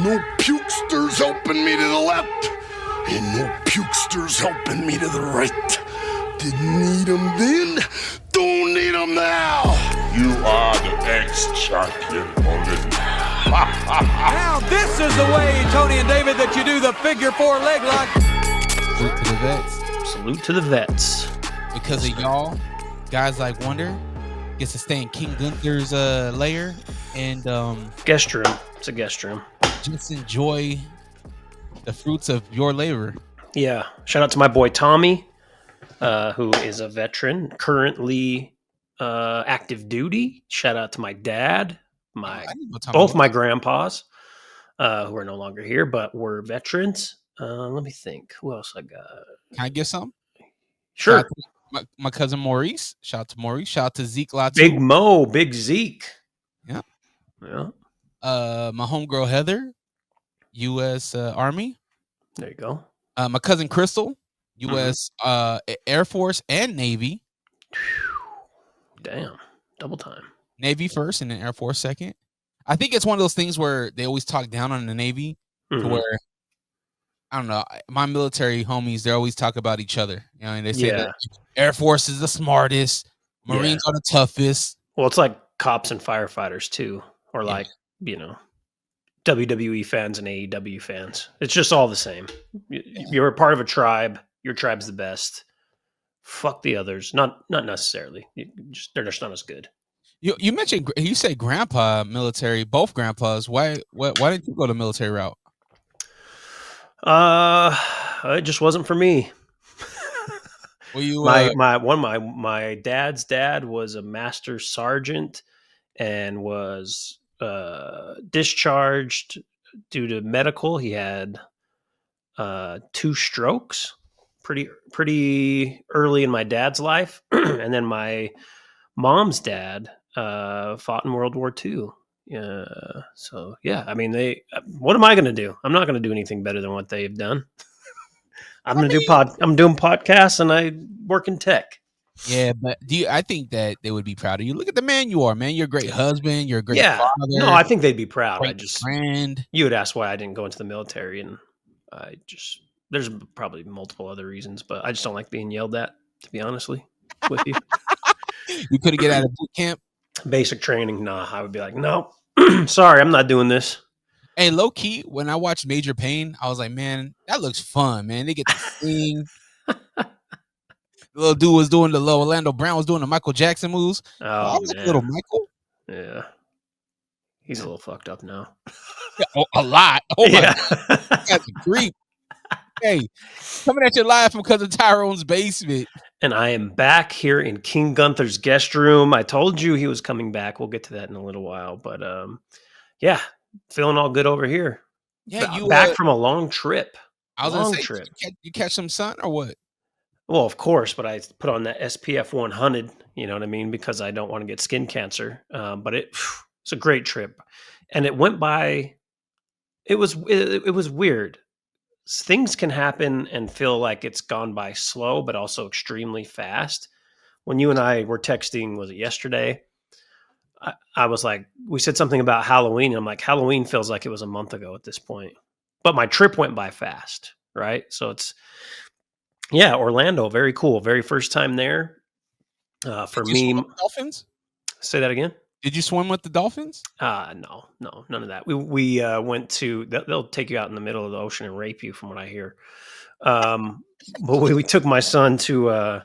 No pukesters helping me to the left, and no pukesters helping me to the right. Didn't need them then, don't need them now. You are the ex-champion, Olin. Now this is the way, Tony and David, that you do the figure four leg lock. Salute to the vets. Salute to the vets. Because of y'all, guys like Wonder gets to stay in King Gunther's lair and guest room. It's a guest room. Just enjoy the fruits of your labor. Yeah. Shout out to my boy Tommy, who is a veteran, currently active duty. Shout out to my dad, both my grandpas, who are no longer here, but were veterans. Let me think. Who else I got? Can I get some? Sure. My cousin Maurice. Shout out to Maurice. Shout out to Zeke Latu. Big Mo, Big Zeke. Yeah. Yeah. My homegirl Heather, U.S. Army. There you go. My cousin Crystal, U.S. Air Force and Navy. Damn. Double time. Navy first and then Air Force second. I think it's one of those things where they always talk down on the Navy to where, I don't know, my military homies, they always talk about each other. You know, and they say that Air Force is the smartest, Marines are the toughest. Well, it's like cops and firefighters too, or like, you know, WWE fans and AEW fans. It's just all the same. You're a part of a tribe. Your tribe's the best. Fuck the others. Not necessarily. They're just not as good. You mentioned, you said grandpa military, both grandpas. Why didn't you go the military route? It just wasn't for me. Well, you my dad's dad was a master sergeant and was discharged due to medical. He had 2 strokes pretty early in my dad's life, and then my mom's dad fought in World War II. So yeah, I mean, what am I going to do? I'm not going to do anything better than what they've done. I'm doing podcasts and I work in tech. Yeah, but I think that they would be proud of you. Look at the man you are, man. You're a great husband. You're a great father. No, I think they'd be proud. Friend. You would ask why I didn't go into the military, and there's probably multiple other reasons, but I just don't like being yelled at, to be honestly with you. You couldn't get out of boot camp? Basic training, nah. I would be like, no, sorry, I'm not doing this. Hey, low key, when I watched Major Payne, I was like, man, that looks fun, man. They get to sing. The little dude was doing Orlando Brown was doing the Michael Jackson moves. Oh, man. Little Michael. Yeah. He's a little fucked up now. Yeah, a lot. Oh, my God. That's a creep. Hey, coming at you live from Cousin Tyrone's basement. And I am back here in King Gunther's guest room. I told you he was coming back. We'll get to that in a little while. But yeah, feeling all good over here. Yeah, you back from a long trip. I was going to say, you catch some sun or what? Well, of course, but I put on that SPF 100, you know what I mean? Because I don't want to get skin cancer. But it's a great trip. And it went by, it was weird. Things can happen and feel like it's gone by slow, but also extremely fast. When you and I were texting, was it yesterday? I was like, we said something about Halloween. And I'm like, Halloween feels like it was a month ago at this point. But my trip went by fast, right? So Orlando, very cool. Very first time there. For me, dolphins? Say that again. Did you swim with the dolphins? No, none of that. We went to. They'll take you out in the middle of the ocean and rape you, from what I hear. But we took my son to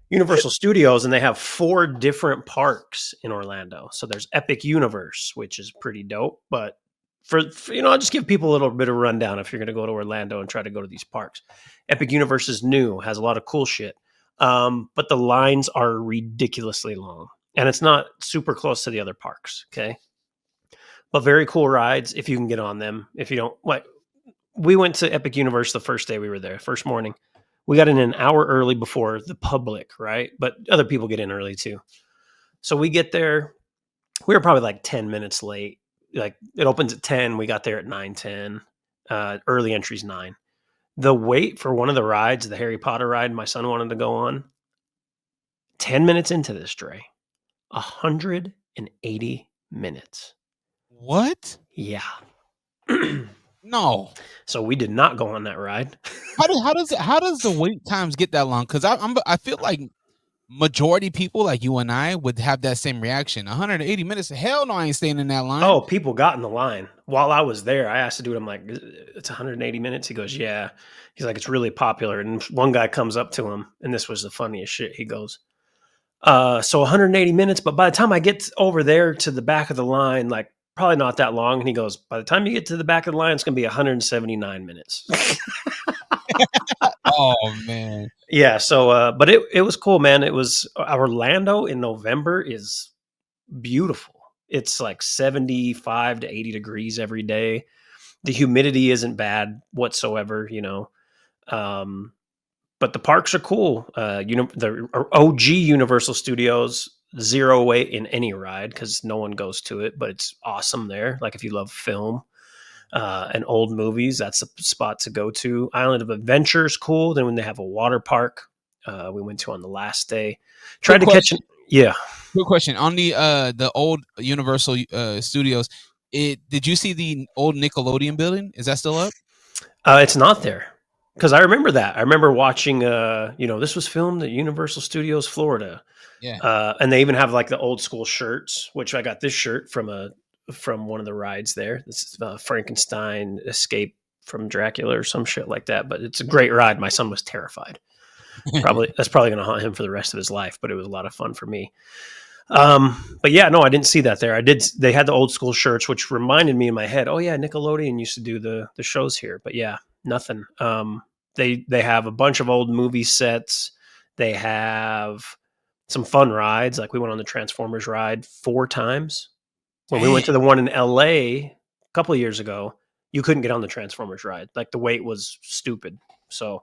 Universal Studios, and they have 4 different parks in Orlando. So there's Epic Universe, which is pretty dope. But for I'll just give people a little bit of rundown if you're going to go to Orlando and try to go to these parks. Epic Universe is new, has a lot of cool shit, but the lines are ridiculously long. And it's not super close to the other parks, okay? But very cool rides if you can get on them. If you don't, we went to Epic Universe the first day we were there, first morning. We got in an hour early before the public, right? But other people get in early too. So we get there. We were probably like 10 minutes late. Like it opens at 10. We got there at 9:10. Early entry's 9. The wait for one of the rides, the Harry Potter ride my son wanted to go on, 10 minutes into this, Dre. 180 minutes. What? Yeah. No. So we did not go on that ride. How does the wait times get that long? Because I feel like majority people like you and I would have that same reaction. 180 minutes. Hell no, I ain't staying in that line. Oh, people got in the line while I was there. I asked the dude, I'm like, it's 180 minutes. He goes, yeah. He's like, it's really popular. And one guy comes up to him, and this was the funniest shit. He goes, so 180 minutes, but by the time I get over there to the back of the line, like probably not that long. And he goes, by the time you get to the back of the line, it's going to be 179 minutes. Oh man. Yeah. So, but it was cool, man. It was Orlando in November is beautiful. It's like 75 to 80 degrees every day. The humidity isn't bad whatsoever, but the parks are cool. The OG Universal Studios, zero wait in any ride because no one goes to it, but it's awesome there. Like if you love film and old movies, that's a spot to go to. Island of Adventure is cool. Then when they have a water park, we went to on the last day. Tried to catch it. Yeah. Good question. On the old Universal Studios, did you see the old Nickelodeon building? Is that still up? It's not there. Because I remember that. I remember watching, this was filmed at Universal Studios, Florida. Yeah. And they even have like the old school shirts, which I got this shirt from one of the rides there. This is Frankenstein Escape from Dracula or some shit like that. But it's a great ride. My son was terrified. That's probably going to haunt him for the rest of his life, but it was a lot of fun for me. But yeah, no, I didn't see that there. They had the old school shirts, which reminded me in my head, oh yeah, Nickelodeon used to do the shows here, but yeah, nothing. They have a bunch of old movie sets. They have some fun rides. Like we went on the Transformers ride 4 times. When we went to the one in LA a couple of years ago, you couldn't get on the Transformers ride. Like the wait was stupid. So,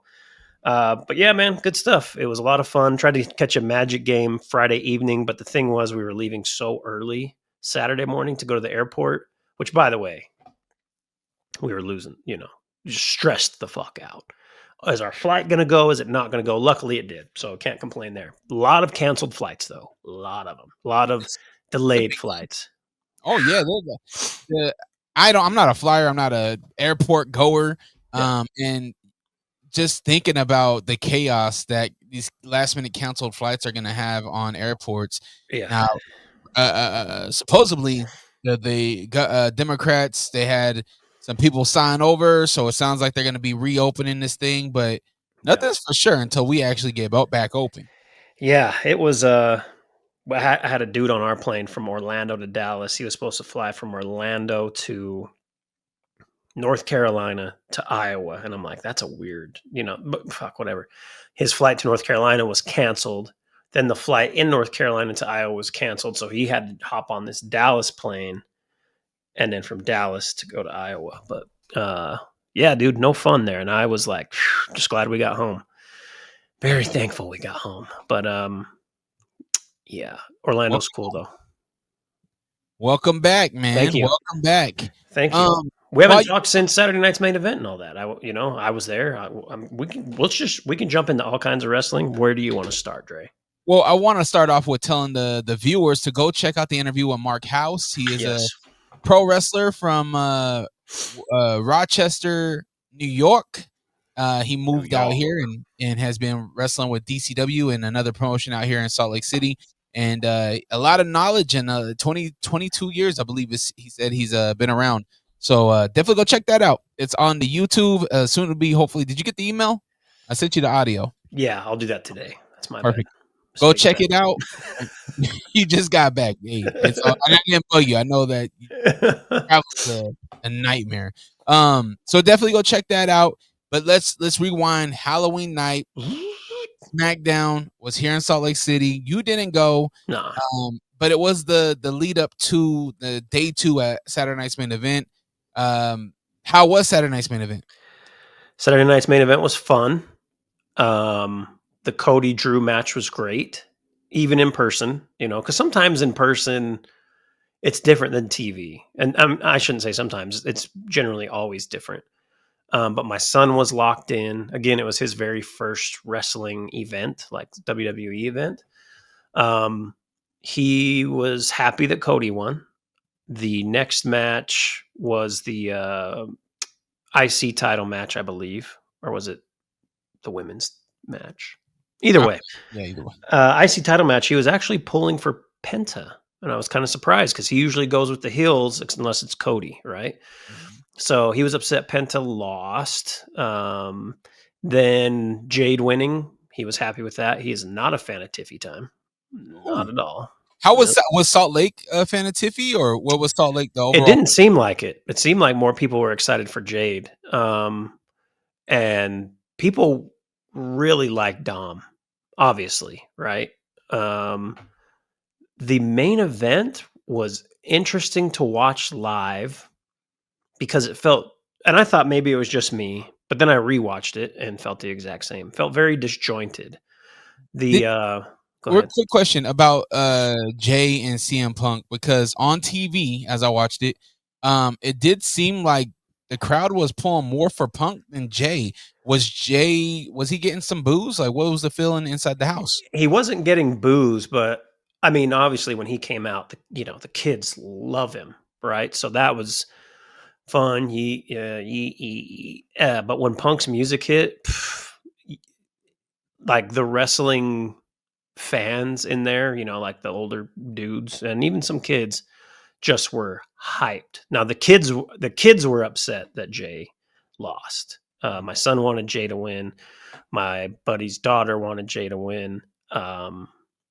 but yeah, man, good stuff. It was a lot of fun. Tried to catch a Magic game Friday evening, but the thing was we were leaving so early Saturday morning to go to the airport, which by the way, we were losing, just stressed the fuck out. Is our flight going to go? Is it not going to go? Luckily it did. So can't complain there. A lot of canceled flights though. A lot of them. A lot of delayed flights. Oh yeah. I'm not a flyer. I'm not a airport goer. Yeah. And just thinking about the chaos that these last minute canceled flights are going to have on airports. Yeah. Now, supposedly the Democrats, they had some people sign over, so it sounds like they're going to be reopening this thing, but nothing's for sure until we actually get back open. Yeah, it was. I had a dude on our plane from Orlando to Dallas. He was supposed to fly from Orlando to North Carolina to Iowa, and I'm like, that's a weird, but fuck, whatever. His flight to North Carolina was canceled. Then the flight in North Carolina to Iowa was canceled, so he had to hop on this Dallas plane, and then from Dallas to go to Iowa. But yeah, dude, no fun there. And I was like, just glad we got home. Very thankful we got home. But yeah, Orlando's cool though. Welcome back, man. Thank you. Welcome back. Thank you. We haven't talked since Saturday night's main event and all that. I was there. We can jump into all kinds of wrestling. Where do you want to start, Dre? Well, I want to start off with telling the viewers to go check out the interview with Mark House. He is a pro wrestler from Rochester, New York. He moved out here and has been wrestling with DCW and another promotion out here in Salt Lake City. And a lot of knowledge and 22 years, I believe he said he's been around. So definitely go check that out. It's on the YouTube. Soon to be, hopefully. Did you get the email? I sent you the audio. Yeah, I'll do that today. That's my perfect. Bad. Go check it out. You just got back. Hey, I didn't bug you. I know that that was a nightmare. So definitely go check that out. But let's rewind. Halloween night. Smackdown was here in Salt Lake City. You didn't go. No. But it was the lead up to the day 2 at Saturday Night's Main Event. How was Saturday Night's Main Event? Saturday Night's Main Event was fun. The Cody Drew match was great, even in person, because sometimes in person it's different than TV. And I shouldn't say sometimes, it's generally always different. But my son was locked in. Again, it was his very first wrestling event, like WWE event. He was happy that Cody won. The next match was the IC title match, I believe, or was it the women's match? Either way, Yeah, either way. IC title match. He was actually pulling for Penta, and I was kind of surprised because he usually goes with the heels unless it's Cody, right? So he was upset Penta lost. Then Jade winning, he was happy with that. He is not a fan of Tiffy time, not at all. How was Salt Lake a fan of Tiffy, or what was Salt Lake the overall? It didn't seem like it. It seemed like more people were excited for Jade. And people really like Dom, obviously, right? The main event was interesting to watch live because it felt, and I thought maybe it was just me, but then I rewatched it and felt the exact same. Felt very disjointed. Go ahead. Quick question about Jay and CM Punk, because on TV as I watched it, it did seem like the crowd was pulling more for Punk than Jay. Was he getting some boos? Like, what was the feeling inside the house? He wasn't getting boos, but I mean, obviously when he came out, the kids love him, right? So that was fun. But when Punk's music hit, like the wrestling fans in there, like the older dudes and even some kids just were hyped. Now the kids were upset that Jay lost. My son wanted Jay to win. My buddy's daughter wanted Jay to win.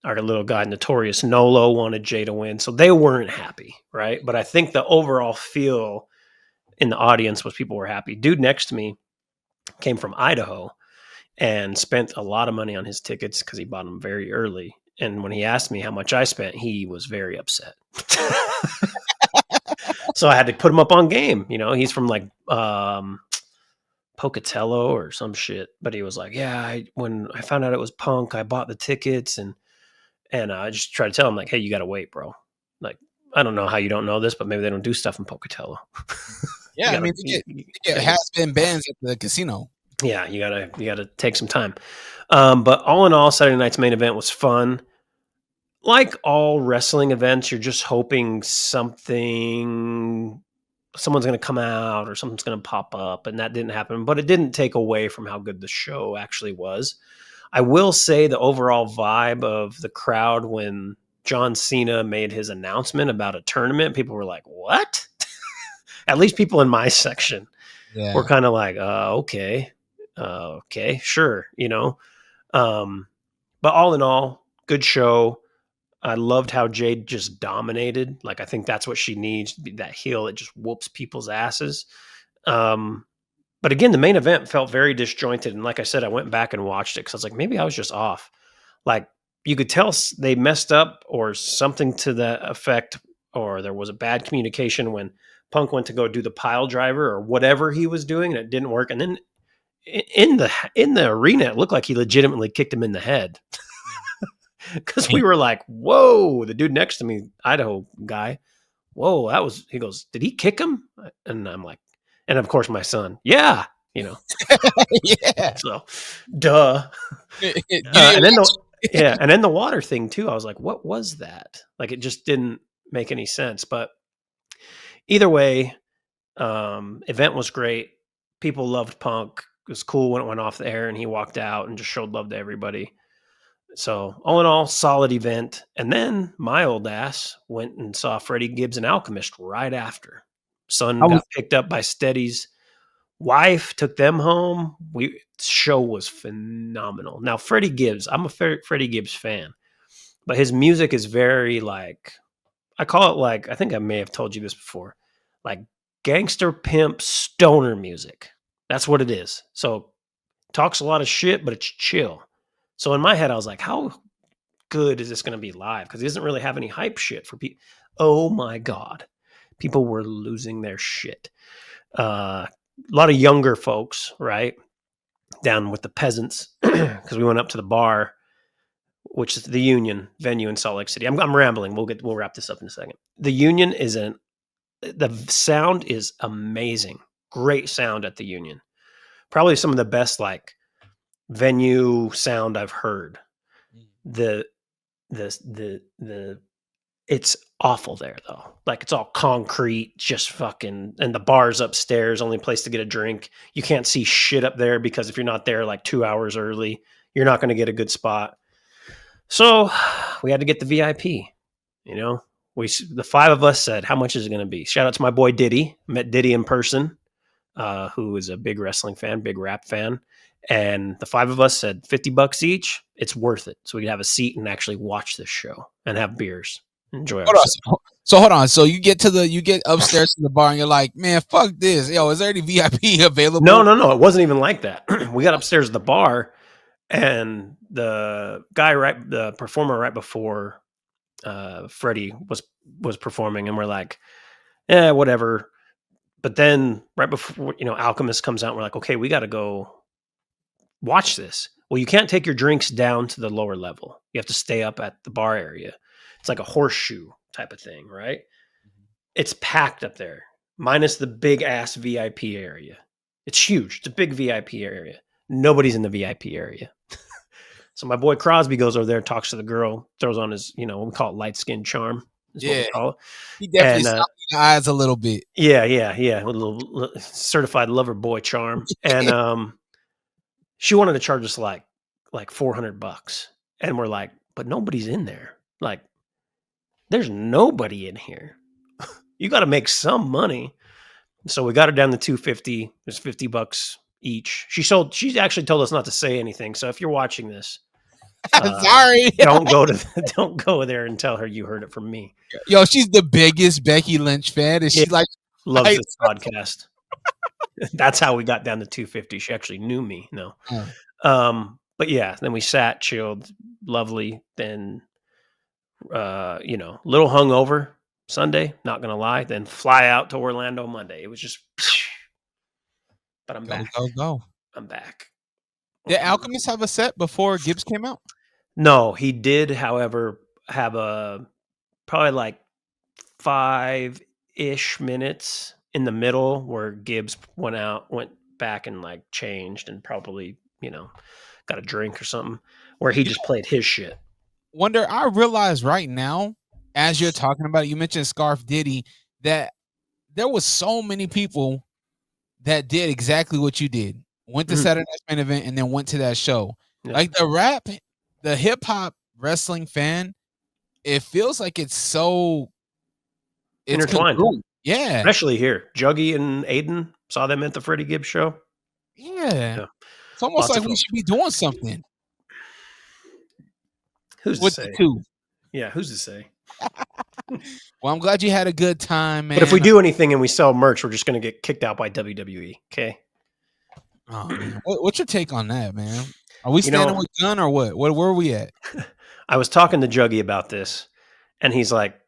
Our little guy, Notorious Nolo, wanted Jay to win. So they weren't happy, right? But I think the overall feel in the audience was people were happy. Dude next to me came from Idaho and spent a lot of money on his tickets because he bought them very early. And when he asked me how much I spent, he was very upset. So I had to put him up on game. He's from like Pocatello or some shit. But he was like, yeah, when I found out it was Punk, I bought the tickets. And I just tried to tell him, like, hey, you got to wait, bro. Like, I don't know how you don't know this, but maybe they don't do stuff in Pocatello. Yeah, I mean, they get has-been bands at the casino. Yeah, you gotta take some time. But all in all, Saturday night's main event was fun. Like all wrestling events, you're just hoping someone's going to come out or something's going to pop up, and that didn't happen. But it didn't take away from how good the show actually was. I will say the overall vibe of the crowd when John Cena made his announcement about a tournament, people were like, "What?" At least people in my section were kind of like, "Okay." Okay, sure, but all in all, good show. I loved how Jade just dominated. Like, I think that's what she needs, that heel that just whoops people's asses. But again, the main event felt very disjointed. And like I said, I went back and watched it because I was like, maybe I was just off. Like, you could tell they messed up or something to that effect, or there was a bad communication when Punk went to go do the pile driver or whatever he was doing, and it didn't work. And then in the arena, it looked like he legitimately kicked him in the head because we were like, "Whoa!" The dude next to me, Idaho guy, "Whoa!" He goes, "Did he kick him?" And I'm like, and of course my son, yeah, yeah. So, duh. And then the water thing too. I was like, "What was that?" Like, it just didn't make any sense. But either way, event was great. People loved Punk. It was cool when it went off the air and he walked out and just showed love to everybody. So all in all, solid event. And then my old ass went and saw Freddie Gibbs and Alchemist right after. Son got picked up by Steady's wife, took them home. Show was phenomenal. Now, Freddie Gibbs, I'm a Freddie Gibbs fan, but his music is very like, I call it like, I think I may have told you this before, like gangster pimp stoner music. That's what it is. So talks a lot of shit, but it's chill. So in my head, I was like, how good is this going to be live? Because he doesn't really have any hype shit for people. Oh my God. People were losing their shit. A lot of younger folks, right? Down with the peasants, because we went up to the bar, which is the Union venue in Salt Lake City. I'm rambling. We'll wrap this up in a second. The Union the sound is amazing. Great sound at the Union. Probably some of the best like venue sound I've heard. The It's awful there though. Like it's all concrete, just fucking, and the bar's upstairs, only place to get a drink. You can't see shit up there because if you're not there like 2 hours early, you're not going to get a good spot. So we had to get the VIP. You know, the 5 of us said, "How much is it going to be?" Shout out to my boy Diddy. Met Diddy in person, who is a big wrestling fan, big rap fan. And the 5 of us said $50 each. It's worth it. So we could have a seat and actually watch this show and have beers. Enjoy ourselves. So hold on. So you get upstairs to the bar and you're like, man, fuck this. Yo, is there any VIP available? No. It wasn't even like that. We got upstairs to the bar, and the performer right before Freddie was performing, and we're like, whatever. But then right before, Alchemist comes out, we're like, okay, we got to go watch this. Well, you can't take your drinks down to the lower level. You have to stay up at the bar area. It's like a horseshoe type of thing, right? It's packed up there, minus the big ass VIP area. It's huge. It's a big VIP area. Nobody's in the VIP area. So my boy Crosby goes over there, talks to the girl, throws on his, we call it light skin charm. Yeah, we call it. He definitely stopped the eyes a little bit. Yeah. A little certified lover boy charm. And she wanted to charge us like $400. And we're like, but nobody's in there. Like, there's nobody in here. You got to make some money. So we got her down to $250. There's $50 each. She actually told us not to say anything. So if you're watching this, sorry, don't go there and tell her you heard it from me. Yo, she's the biggest Becky Lynch fan, and she loves this podcast. That's how we got down to $250. She actually knew me. No. But yeah, then we sat, chilled, lovely. Then, little hungover Sunday, not going to lie. Then fly out to Orlando Monday. It was just, but I'm back. Go. I'm back. Did Alchemist have a set before Gibbs came out? No, he did, however, have probably like 5-ish minutes in the middle where Gibbs went back and like changed and probably, got a drink or something, where he just played his shit. Wonder, I realize right now, as you're talking about it, you mentioned Scarf Diddy, that there was so many people that did exactly what you did. Went to Saturday Night's Main Event and then went to that show. Yeah. Like the hip hop wrestling fan, it feels like it's intertwined. Yeah. Especially here. Juggy and Aiden, saw them at the Freddie Gibbs show. Yeah. It's almost like we should be doing something. Who's to say? Yeah, who's to say? Well, I'm glad you had a good time, man. But if we do anything and we sell merch, we're just going to get kicked out by WWE. Okay. Oh, man. What's your take on that, man? Are we standing with Gunn or what? Where are we at? I was talking to Juggy about this, and he's like,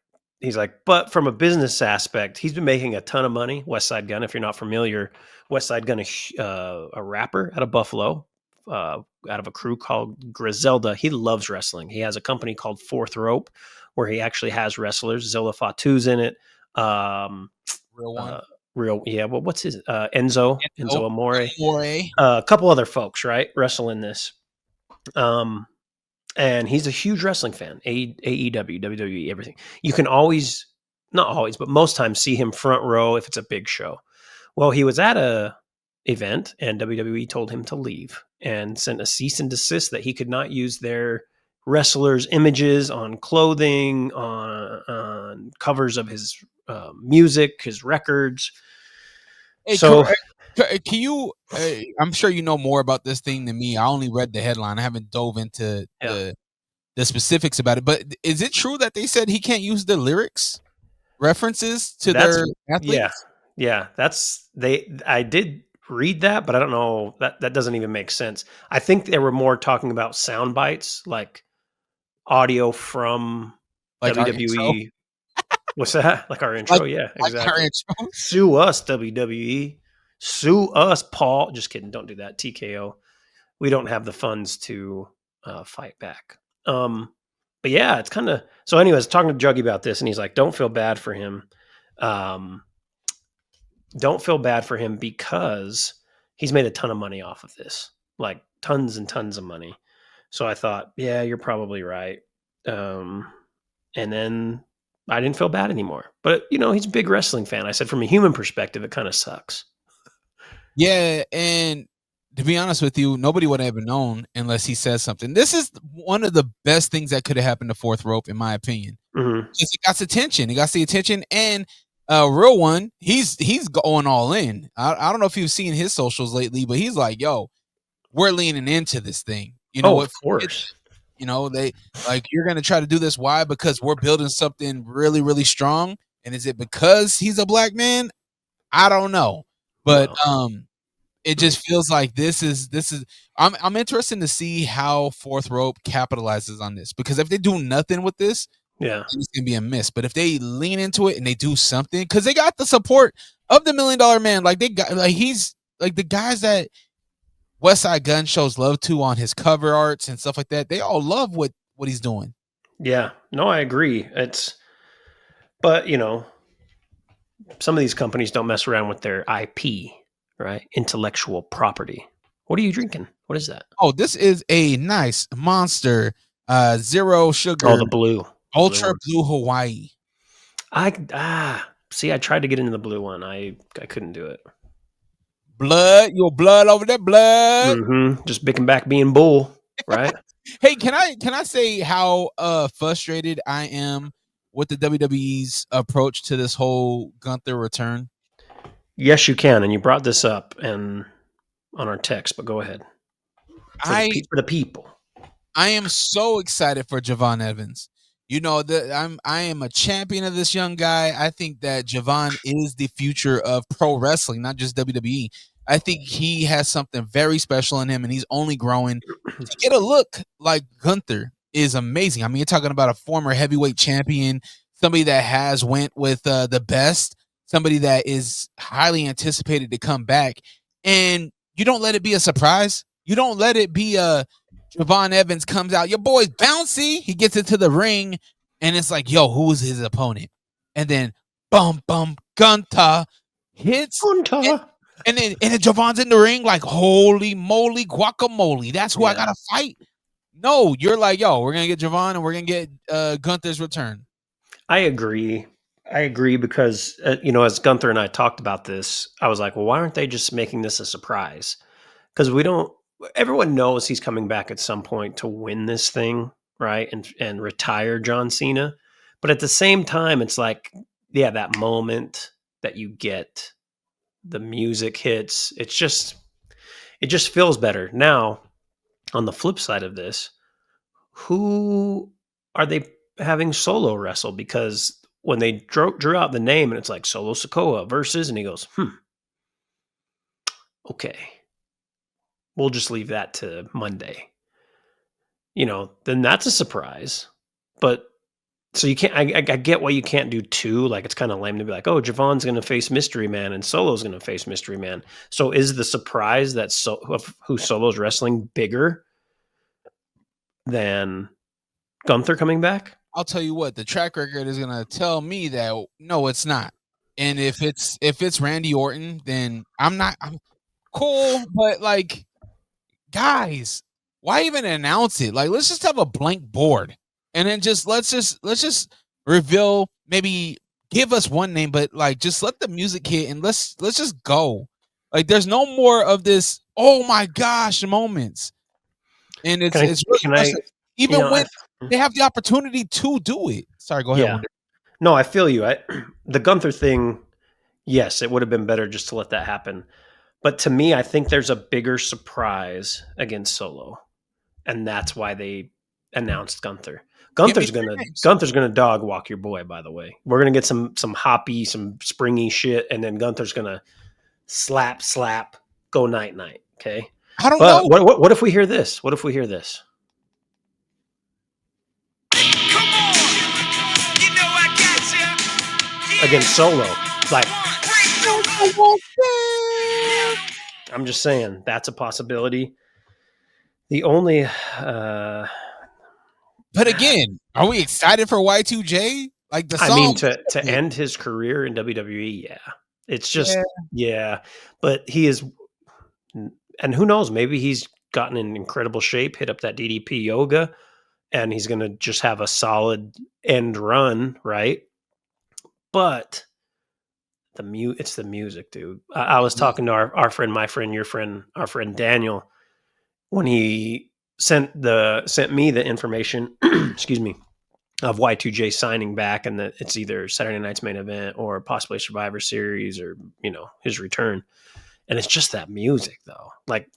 but from a business aspect, he's been making a ton of money. Westside Gunn, if you're not familiar, Westside Gunn is a rapper out of Buffalo, out of a crew called Griselda. He loves wrestling. He has a company called Fourth Rope, where he actually has wrestlers. Zilla Fatu's in it. Real one. Well, what's his Enzo Amore. A couple other folks, right, wrestle in this. And he's a huge wrestling fan. AEW, WWE, everything. You can always, not always, but most times see him front row if it's a big show. Well, he was at a event and WWE told him to leave and sent a cease and desist that he could not use their wrestlers' images on clothing, on covers of his music, his records. Hey, so can you, I'm sure you know more about this thing than me. I only read the headline. I haven't dove into the specifics about it. But is it true that they said he can't use the lyrics references to their athletes? Yeah. I did read that, but I don't know. That doesn't even make sense. I think they were more talking about sound bites, like audio from WWE. What's that? Like our intro? Yeah, exactly. Like our intro. Sue us, WWE. Sue us, Paul. Just kidding. Don't do that. TKO. We don't have the funds to fight back. But yeah, it's kind of. So anyways, talking to Juggy about this, and he's like, don't feel bad for him. Don't feel bad for him because he's made a ton of money off of this. Like tons and tons of money. So I thought, yeah, you're probably right. And then I didn't feel bad anymore. But he's a big wrestling fan. I said from a human perspective, it kind of sucks. Yeah, and to be honest with you, nobody would have ever known unless he says something. This is one of the best things that could have happened to Fourth Rope, in my opinion. Mm-hmm. Because it got the attention. It got the attention, and real one, he's going all in. I don't know if you've seen his socials lately, but he's like, "Yo, we're leaning into this thing." You know Oh, what? of course. They like, you're gonna try to do this. Why? Because we're building something really, really strong. And is it because he's a black man? I don't know, but it just feels like this is. I'm interested to see how Fourth Rope capitalizes on this, because if they do nothing with this, Yeah, it's gonna be a miss. But if they lean into it and they do something, because they got the support of the $1 Million Man, like they got, like he's like the guys that West Side Gun shows love to on his cover arts and stuff like that. They all love what he's doing. yeah. No, I agree. But some of these companies don't mess around with their IP, right? Intellectual property. What are you drinking? What is that? Oh, this is a nice Monster zero sugar. Oh, the blue. Ultra Blue Hawaii. See, I tried to get into the blue one. I couldn't do it. Blood, your blood over there, blood. Mm-hmm. Just bicking back being bull, right? Hey, can I say how frustrated I am with the WWE's approach to this whole Gunther return? Yes, you can. And you brought this up and on our text, but go ahead. For the people. I am so excited for Javon Evans. I am a champion of this young guy. I think that Javon is the future of pro wrestling, not just WWE. I think he has something very special in him, and he's only growing. To get a look like Gunther is amazing. I mean, you're talking about a former heavyweight champion, somebody that has went with the best, somebody that is highly anticipated to come back, and you don't let it be a surprise. You don't let it be a Javon Evans comes out, your boy's bouncy. He gets into the ring, and it's like, yo, who is his opponent? And then, bum, Gunther hits. And then Javon's in the ring, like, holy moly, guacamole. That's who I got to fight. No, you're like, yo, we're going to get Javon, and we're going to get Gunther's return. I agree because, as Gunther and I talked about this, I was like, well, why aren't they just making this a surprise? Because everyone knows he's coming back at some point to win this thing, right? And retire John Cena. But at the same time, it's like, yeah, that moment that you get, the music hits, it just feels better. Now, on the flip side of this, who are they having Solo wrestle? Because when they drew out the name and it's like Solo Sikoa versus, and he goes, okay. We'll just leave that to Monday. Then that's a surprise. But so you can't. I get why you can't do two. Like, it's kind of lame to be like, oh, Javon's going to face Mystery Man and Solo's going to face Mystery Man. So is the surprise that of who Solo's wrestling bigger than Gunther coming back? I'll tell you what, the track record is going to tell me that no, it's not. And if it's Randy Orton, then I'm cool. But like, guys, why even announce it? Like, let's just have a blank board, and then let's just reveal, maybe give us one name, but like, just let the music hit and let's just go. Like, there's no more of this, oh my gosh, moments. And it's really even when they have the opportunity to do it. Sorry, go ahead. Yeah. No, I feel you. The Gunther thing, yes, it would have been better just to let that happen. But to me, I think there's a bigger surprise against Solo, and that's why they announced Gunther. Gunther's gonna dog walk your boy. By the way, we're gonna get some hoppy, some springy shit, and then Gunther's gonna slap, go night. Okay. I don't know. What if we hear this? What if we hear this? Come on. You know I got you. Against Solo, like. I'm just saying that's a possibility. The only, but again, are we excited for Y2J? Like the song, I mean, to end his career in WWE, yeah, it's just But he is, and who knows? Maybe he's gotten in incredible shape, hit up that DDP yoga, and he's going to just have a solid end run, right? but it's the music, dude. I was talking to our friend, my friend, your friend, our friend Daniel, when he sent me the information, excuse me, of Y2J signing back, and that it's either Saturday Night's Main Event or possibly Survivor Series, or his return. And it's just that music, though. Like,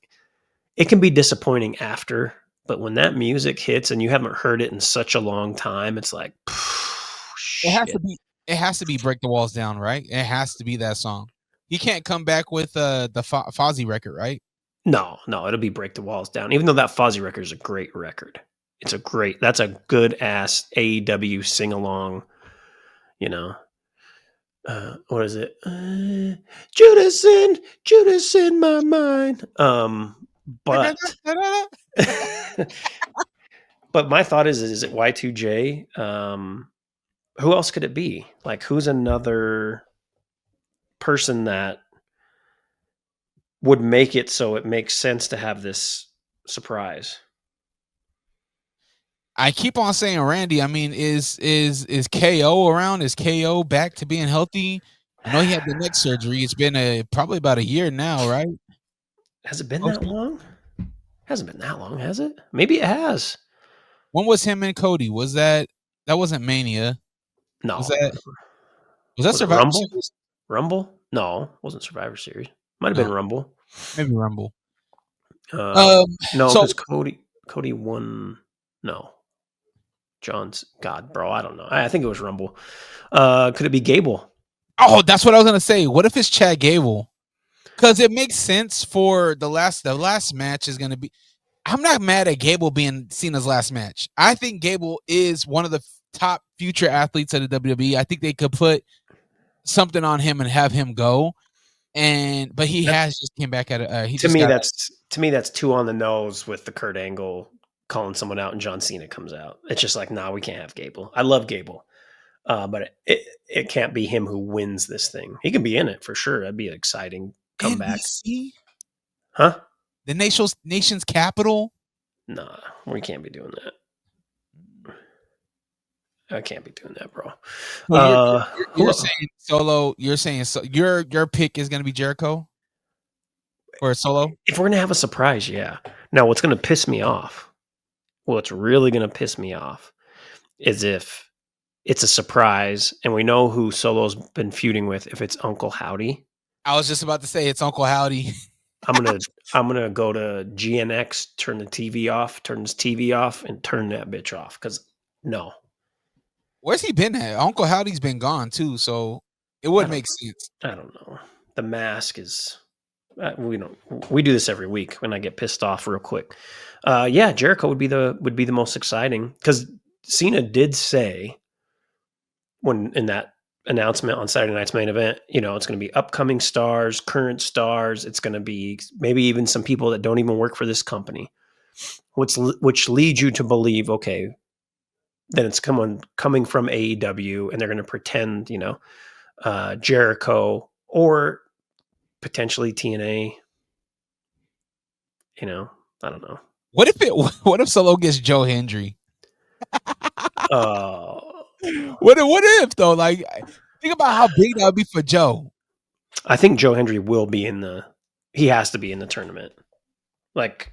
it can be disappointing after, but when that music hits and you haven't heard it in such a long time, it's like, it has to be. It has to be "Break the Walls Down," right? It has to be that song. He can't come back with the Fozzy record, right? No, it'll be "Break the Walls Down." Even though that Fozzy record is a great record, that's a good ass AEW sing along. What is it? Judas in my mind. But but my thought is it Y2J? Who else could it be? Like, who's another person that would make it so it makes sense to have this surprise? I keep on saying Randy. I mean, is KO around? Is KO back to being healthy? I know he had the neck surgery. It's been probably about a year now, right? Has it been that long? Hasn't been that long, has it? Maybe it has. When was him and Cody? Was that wasn't Mania? No. Was that Survivor Rumble? Series? Rumble? No, it wasn't Survivor Series. Might have been Rumble. Maybe Rumble. No, because Cody won. No. God, bro, I don't know. I think it was Rumble. Could it be Gable? Oh, that's what I was gonna say. What if it's Chad Gable? Because it makes sense for the last match is gonna be. I'm not mad at Gable being Cena's last match. I think Gable is one of the top future athletes of the WWE. I think they could put something on him and have him go. But he has just came back at it. To me, that's too on the nose with the Kurt Angle calling someone out and John Cena comes out. It's just like, nah, we can't have Gable. I love Gable. But it can't be him who wins this thing. He can be in it for sure. That'd be an exciting comeback. NBC? Huh? The nation's capital? Nah, we can't be doing that. I can't be doing that, bro. Well, you're saying Solo. You're saying your pick is going to be Jericho for a Solo. If we're going to have a surprise, yeah. Now, what's going to piss me off? What's really going to piss me off is if it's a surprise and we know who Solo's been feuding with. If it's Uncle Howdy, I was just about to say it's Uncle Howdy. I'm gonna go to GNX, turn his TV off, and turn that bitch off. Because no, where's he been at? Uncle Howdy's been gone too, so it wouldn't make sense. I don't know. The mask is. We do this every week when I get pissed off real quick. Yeah, Jericho would be the most exciting because Cena did say when in that announcement on Saturday Night's Main Event, it's going to be upcoming stars, current stars. It's going to be maybe even some people that don't even work for this company, which leads you to believe, okay, then it's coming from AEW, and they're going to pretend, Jericho or potentially TNA. I don't know. What if Solo gets Joe Hendry? What if though? Like, think about how big that would be for Joe. I think Joe Hendry will be he has to be in the tournament. Like,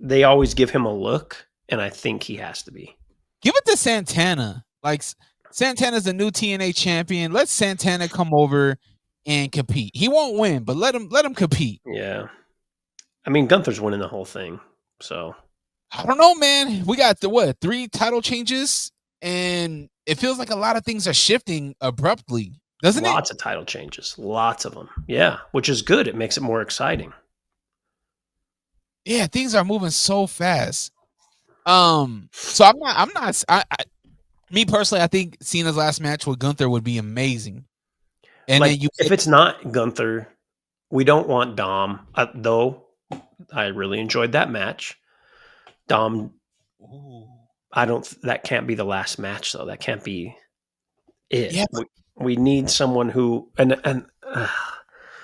they always give him a look, and I think he has to be. Give it to Santana. Like, Santana's the new TNA champion. Let Santana come over and compete. He won't win, but let him compete. Yeah. I mean, Gunther's winning the whole thing, so I don't know, man. We got 3 title changes, and it feels like a lot of things are shifting abruptly, doesn't it? Lots of title changes, lots of them. Yeah, which is good. It makes it more exciting. Yeah, things are moving so fast. So I'm not. Me personally, I think Cena's last match with Gunther would be amazing. And then if it's not Gunther, we don't want Dom. Though I really enjoyed that match. Dom. Ooh. That can't be the last match, though. That can't be it. Yeah. We need someone who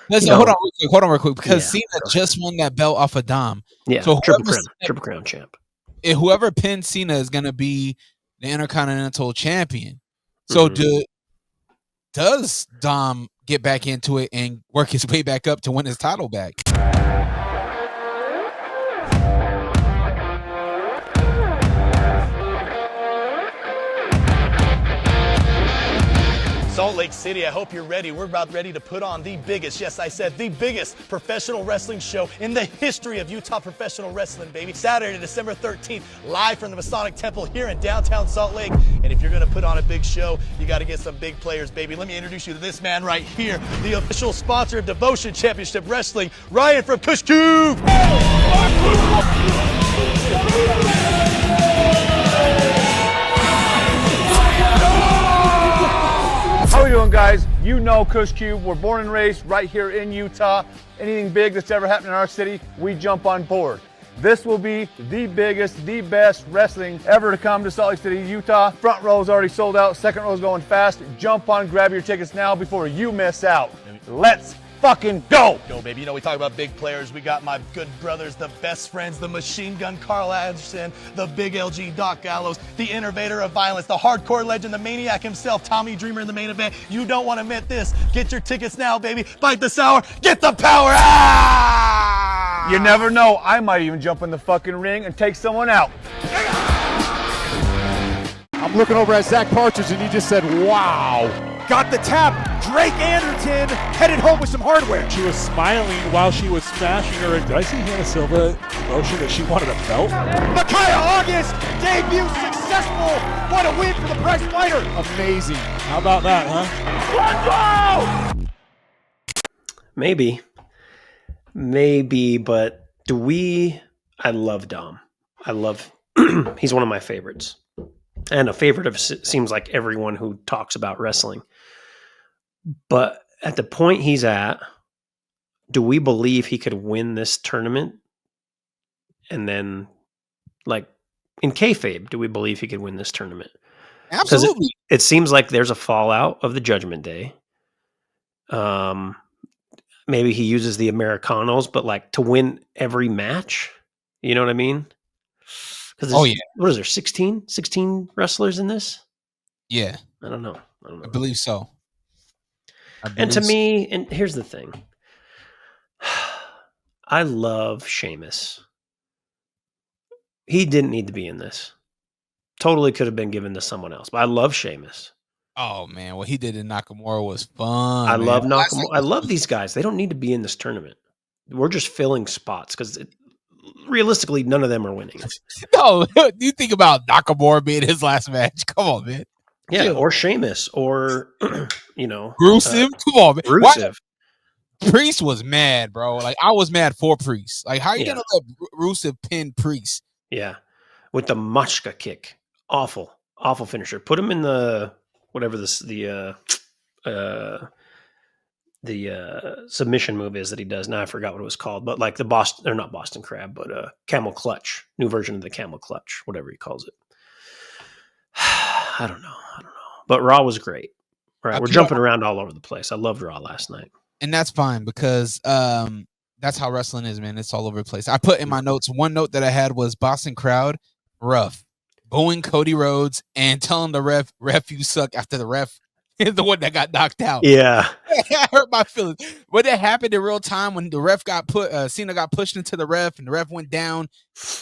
Listen, hold on real quick, because Cena just won that belt off of Dom. Yeah, so triple crown champ. Whoever pins Cena is going to be the Intercontinental Champion. So does Dom get back into it and work his way back up to win his title back? Salt Lake City, I hope you're ready. We're about ready to put on the biggest, yes, I said the biggest professional wrestling show in the history of Utah professional wrestling, baby. Saturday, December 13th, live from the Masonic Temple here in downtown Salt Lake. And if you're going to put on a big show, you got to get some big players, baby. Let me introduce you to this man right here, the official sponsor of Devotion Championship Wrestling, Ryan from Kush Cube. How we doing, guys? You know Kush Cube. We're born and raised right here in Utah. Anything big that's ever happened in our city, we jump on board. This will be the biggest, the best wrestling ever to come to Salt Lake City, Utah. Front row is already sold out. Second row is going fast. Jump on, grab your tickets now before you miss out. Let's fucking go! Go, baby. You know, we talk about big players. We got my good brothers, the best friends, the machine gun Carl Anderson, the big LG Doc Gallows, the innovator of violence, the hardcore legend, the maniac himself, Tommy Dreamer in the main event. You don't want to miss this. Get your tickets now, baby. Bite the sour, get the power. Ah! You never know. I might even jump in the fucking ring and take someone out. I'm looking over at Zach Partridge, and he just said, wow. Got the tap. Drake Anderton headed home with some hardware. She was smiling while she was smashing her. Did I see Hannah Silva motion that she wanted a belt? Micaiah August, debut successful. What a win for the prize fighter. Amazing. How about that, huh? Let's go! Maybe, but I love Dom. He's one of my favorites. And a favorite of seems like everyone who talks about wrestling. But at the point he's at, do we believe he could win this tournament? And then, like, in kayfabe, do we believe he could win this tournament? Absolutely. It seems like there's a fallout of the Judgment Day. Maybe he uses the Americanos, but like to win every match, you know what I mean? Oh yeah. What is there? 16 wrestlers in this? Yeah. I don't know. I believe so. And to me, and here's the thing. I love Sheamus. He didn't need to be in this. Totally could have been given to someone else, but I love Sheamus. Oh man, what he did in Nakamura was fun. I love Nakamura. I love these guys. They don't need to be in this tournament. We're just filling spots because realistically, none of them are winning. No, you think about Nakamura being his last match. Come on, man. Yeah, or Sheamus, or Rusev. Come on, man. Rusev. Priest was mad, bro. Like I was mad for Priest. Like how are you gonna let Rusev pin Priest? Yeah, with the Machka kick, awful finisher. Put him in the whatever the submission move is that he does. Now I forgot what it was called, but like the Boston, or not Boston Crab, but Camel Clutch, new version of the Camel Clutch, whatever he calls it. I don't know. But Raw was great. Right, we're jumping around all over the place. I loved Raw last night, and that's fine because that's how wrestling is, man. It's all over the place. I put in my notes. One note that I had was Boston crowd rough, booing Cody Rhodes and telling the ref you suck after the ref is the one that got knocked out. Yeah, I hurt my feelings. When that happened in real time, when the ref got Cena got pushed into the ref and the ref went down,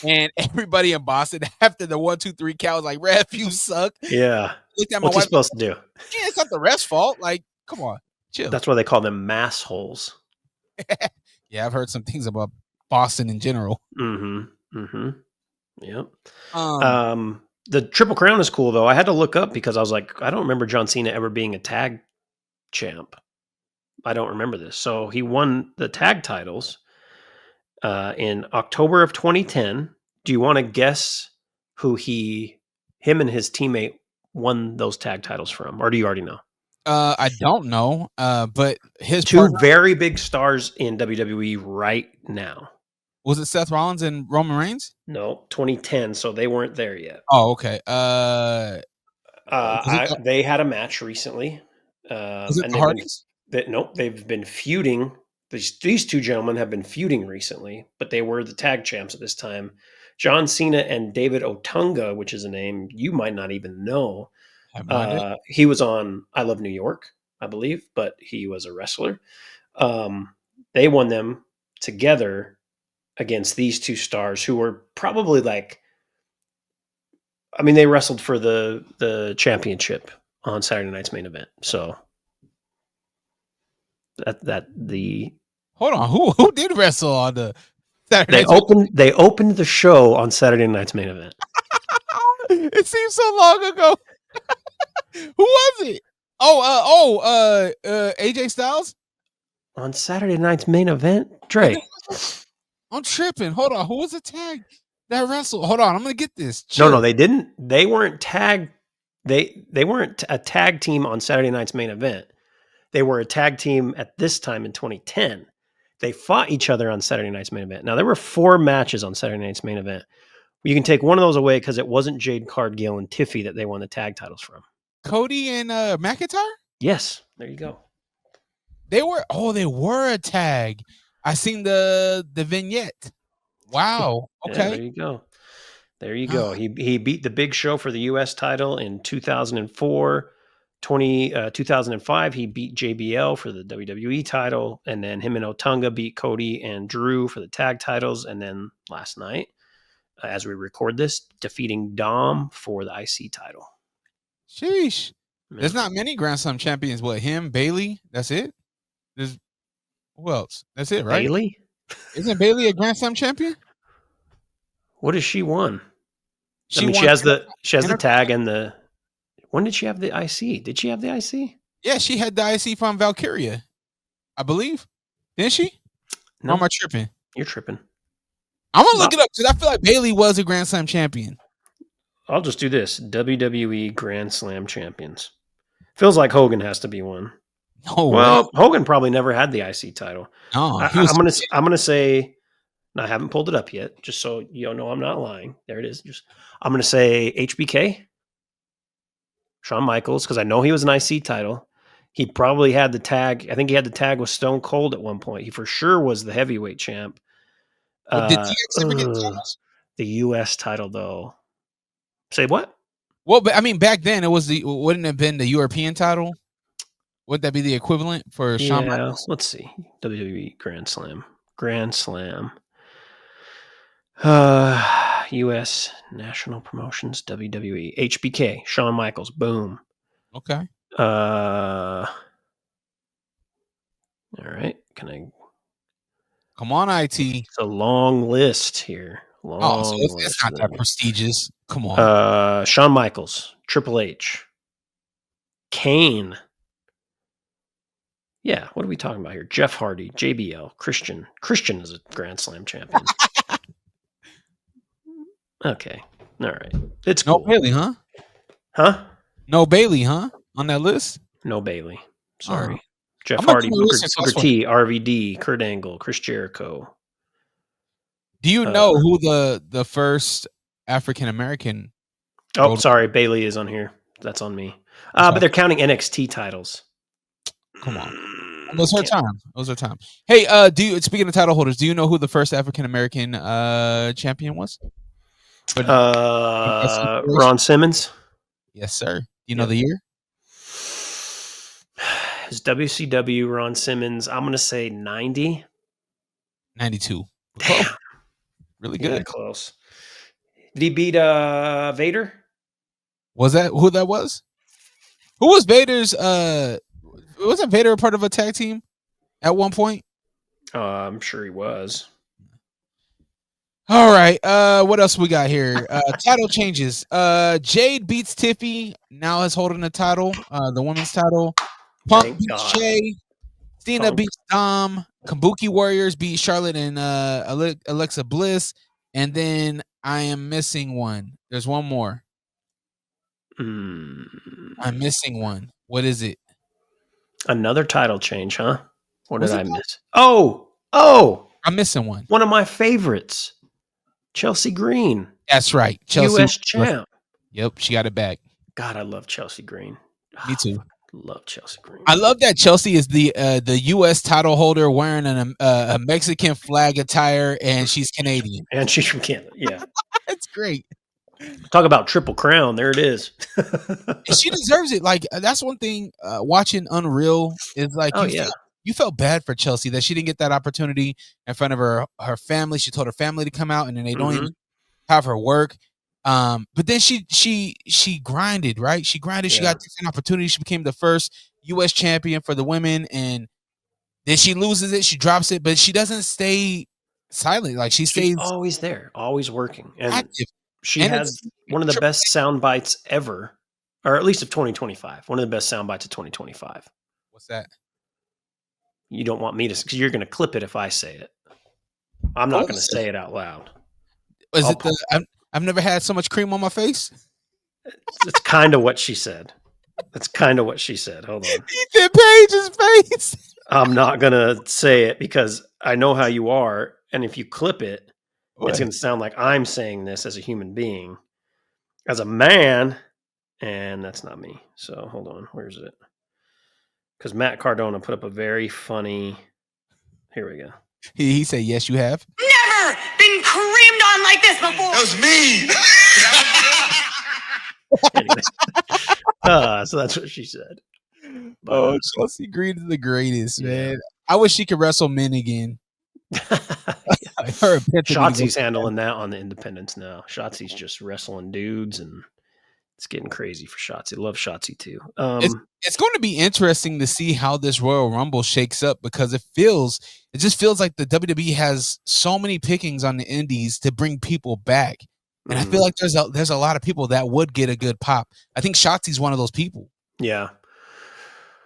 and everybody in Boston after the 1, 2, 3 count was like, "Ref, you suck." Yeah, what's he supposed to do? Yeah, it's not the ref's fault. Like, come on, chill. That's why they call them mass holes. Yeah, I've heard some things about Boston in general. Yep. The Triple Crown is cool, though. I had to look up because I was like, I don't remember John Cena ever being a tag champ. I don't remember this. So he won the tag titles in October of 2010. Do you want to guess who him and his teammate won those tag titles from? Or do you already know? I don't know. But his two very big stars in WWE right now. Was it Seth Rollins and Roman Reigns? No, 2010. So they weren't there yet. Oh, okay. They had a match recently. Was it the Hardys? Nope, they've been feuding. These two gentlemen have been feuding recently, but they were the tag champs at this time. John Cena and David Otunga, which is a name you might not even know. He was on I Love New York. I believe, but he was a wrestler. They won them together against these two stars who were probably like, I mean, they wrestled for the championship on Saturday night's main event. So Hold on, who did wrestle on the Saturday? They opened the show on Saturday night's main event. It seems so long ago. Who was it? AJ Styles On Saturday night's main event, Dre. I'm tripping. Hold on, who was the tag that wrestled? Hold on, I'm gonna get this. No, they didn't. They weren't tagged. They weren't a tag team on Saturday night's main event. They were a tag team at this time in 2010. They fought each other on Saturday night's main event. Now there were 4 matches on Saturday night's main event. You can take one of those away because it wasn't Jade Cargill and Tiffy that they won the tag titles from. Cody and McIntyre? Yes, there you go. They were a tag. I seen the vignette. Wow. Okay. Yeah, there you go. There you go. He beat the Big Show for the U.S. title in 2004. 2005, he beat JBL for the WWE title, and then him and Otunga beat Cody and Drew for the tag titles, and then last night, as we record this, defeating Dom for the IC title. Sheesh. There's not many Grand Slam champions. What, him, Bailey? That's it? There's who else? That's it, right? Bailey? Isn't Bailey a Grand Slam champion? What has she won? She she won has the tag and the. When did she have the IC? Did she have the IC? Yeah, she had the IC from Valkyria, I believe. Didn't she? No. Or am I tripping? You're tripping. I'm gonna look it up because I feel like Bailey was a Grand Slam champion. I'll just do this: WWE Grand Slam champions. Feels like Hogan has to be one. No, well, Hogan probably never had the IC title. No, I'm gonna say. And I haven't pulled it up yet, just so you know I'm not lying. There it is. I'm gonna say HBK. Shawn Michaels, because I know he was an IC title. He probably had the tag. I think he had the tag with Stone Cold at one point. He for sure was the heavyweight champ. Did DX ever get titles? The U.S. title, though. Say what? Well, but I mean, back then it was wouldn't it have been the European title? Would that be the equivalent for Shawn Michaels? Let's see. WWE Grand Slam. U.S. National Promotions, WWE, HBK, Shawn Michaels, boom. Okay. All right. Come on, IT. It's a long list here. So it's not that prestigious. Come on. Shawn Michaels, Triple H, Kane. Yeah, what are we talking about here? Jeff Hardy, JBL, Christian. Christian is a Grand Slam champion. Okay. All right. It's cool. No Bailey, huh? Huh? No Bailey, huh? On that list? No Bailey. Sorry. Uh-huh. Jeff Hardy, Booker T, RVD, Kurt Angle, Chris Jericho. Do you know who the first African American? Oh, sorry. Bailey is on here. That's on me. But they're counting NXT titles. Come on. Those are time. Hey, speaking of title holders, do you know who the first African American champion was? Ron Simmons. Yes, sir. Do you know the year? Is WCW Ron Simmons? I'm gonna say 90. 92. Damn. Really good. Yeah, close. Did he beat Vader? Was that who that was? Who was Vader's wasn't Vader a part of a tag team at one point? I'm sure he was. All right. What else we got here? Title changes. Jade beats Tiffy. Now is holding the title, the women's title. Punk beats Shay. Cena beats Dom. Kabuki Warriors beat Charlotte and Alexa Bliss. And then I am missing one. There's one more. I'm missing one. What is it? Another title change, huh? What did I miss? I'm missing one. One of my favorites. Chelsea Green. That's right. Chelsea. U.S. champ. Yep, she got it back. God, I love Chelsea Green. Me too. Love Chelsea Green. I love that Chelsea is the U.S. title holder wearing a Mexican flag attire, and she's Canadian. And she's from Canada. Yeah. It's great. Talk about Triple Crown. There it is. And she deserves it. Like that's one thing. Watching Unreal is like Oh, yeah. You felt bad for Chelsea that she didn't get that opportunity in front of her family. She told her family to come out, and then they don't even have her work. But then she grinded, right? She grinded. She got different opportunities. She became the first U.S. champion for the women, and then she loses it. She drops it, but she doesn't stay silent. Like she's always there, always working, and active. she And has one of the best sound bites ever, or at least of 2025. One of the best sound bites of 2025. What's that? You don't want me to, because you're going to clip it if I say it. I'm not going to say it out loud. Is it I've never had so much cream on my face? It's kind of what she said. That's kind of what she said. Hold on. Ethan Page's face. I'm not going to say it because I know how you are. And if you clip it, it's going to sound like I'm saying this as a human being. As a man, and that's not me. So hold on. Where's it? Because Matt Cardona put up a very funny. Here we go. He said, "Yes, you have." Never been creamed on like this before. That was me. Anyway. So that's what she said. But, Chelsea Green is the greatest, man. I wish she could wrestle men again. Shotzi's handling that on the independents now. Shotzi's just wrestling dudes, and it's getting crazy for Shotzi. Love Shotzi too. It's going to be interesting to see how this Royal Rumble shakes up because it just feels like the WWE has so many pickings on the indies to bring people back. And I feel like there's a lot of people that would get a good pop. I think Shotzi's one of those people. Yeah.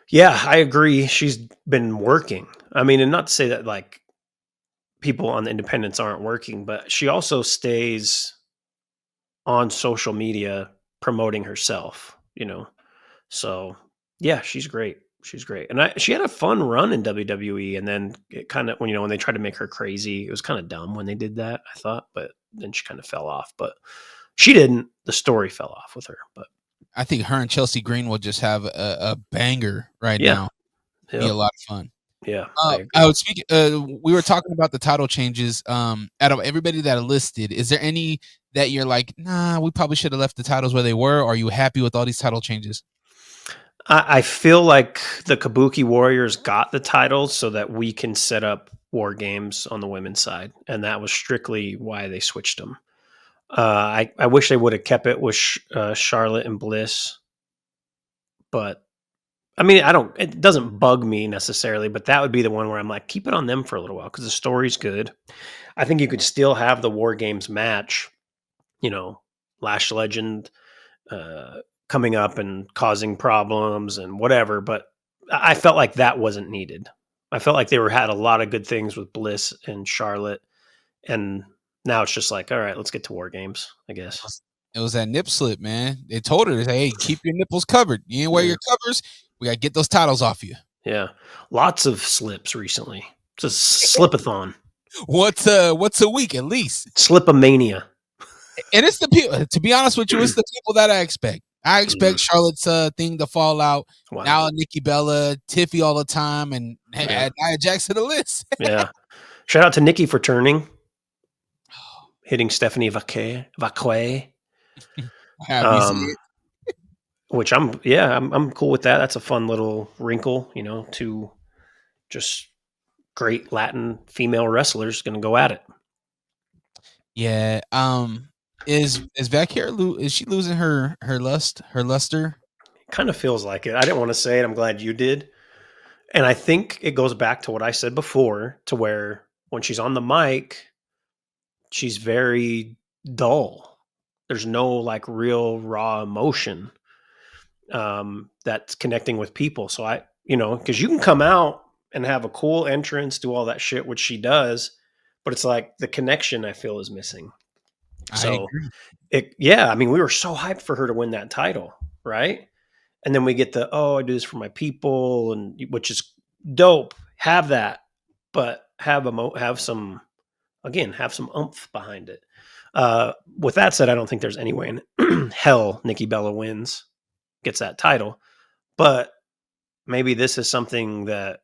Yeah, I agree. She's been working. I mean, and not to say that like people on the independents aren't working, but she also stays on social media promoting herself, So yeah, she's great. She's great. And she had a fun run in WWE, and then it kind of, when they tried to make her crazy, it was kind of dumb when they did that, I thought, but then she kind of fell off. But she didn't. The story fell off with her. But I think her and Chelsea Green will just have a banger now. Be a lot of fun. Yeah. I would speak. We were talking about the title changes. Out of everybody that are listed, is there any that you're like, nah, we probably should have left the titles where they were? Or are you happy with all these title changes? I feel like the Kabuki Warriors got the titles so that we can set up War Games on the women's side, and that was strictly why they switched them. I wish they would have kept it with Charlotte and Bliss, but I mean, it doesn't bug me necessarily, but that would be the one where I'm like, keep it on them for a little while because the story's good. I think you could still have the War Games match, Lash Legend coming up and causing problems and whatever, but I felt like that wasn't needed. I felt like they had a lot of good things with Bliss and Charlotte, and now it's just like, all right, let's get to War Games, I guess. It was that nip slip, man. They told her, hey, keep your nipples covered. You ain't wear your covers. We got to get those titles off you. Yeah. Lots of slips recently. It's a slipathon. Once a week at least. Slipomania. And it's the people, to be honest with you, it's the people that I expect. I expect Charlotte's thing to fall out. Wow. Now Nikki Bella, Tiffy all the time, and add Nia Jax to the list. Yeah. Shout out to Nikki for turning. Hitting Stephanie Vacque. Which I'm cool with that. That's a fun little wrinkle, to just great Latin female wrestlers going to go at it. Yeah. Is Vacque, is she losing her luster? It kind of feels like it. I didn't want to say it. I'm glad you did. And I think it goes back to what I said before, to where when she's on the mic, she's very dull. There's no like real raw emotion that's connecting with people. So because you can come out and have a cool entrance, do all that shit, which she does, but it's like the connection I feel is missing. So we were so hyped for her to win that title, right? And then we get I do this for my people, and which is dope. Have that, but have some oomph behind it. With that said, I don't think there's any way in hell Nikki Bella wins, gets that title, but maybe this is something that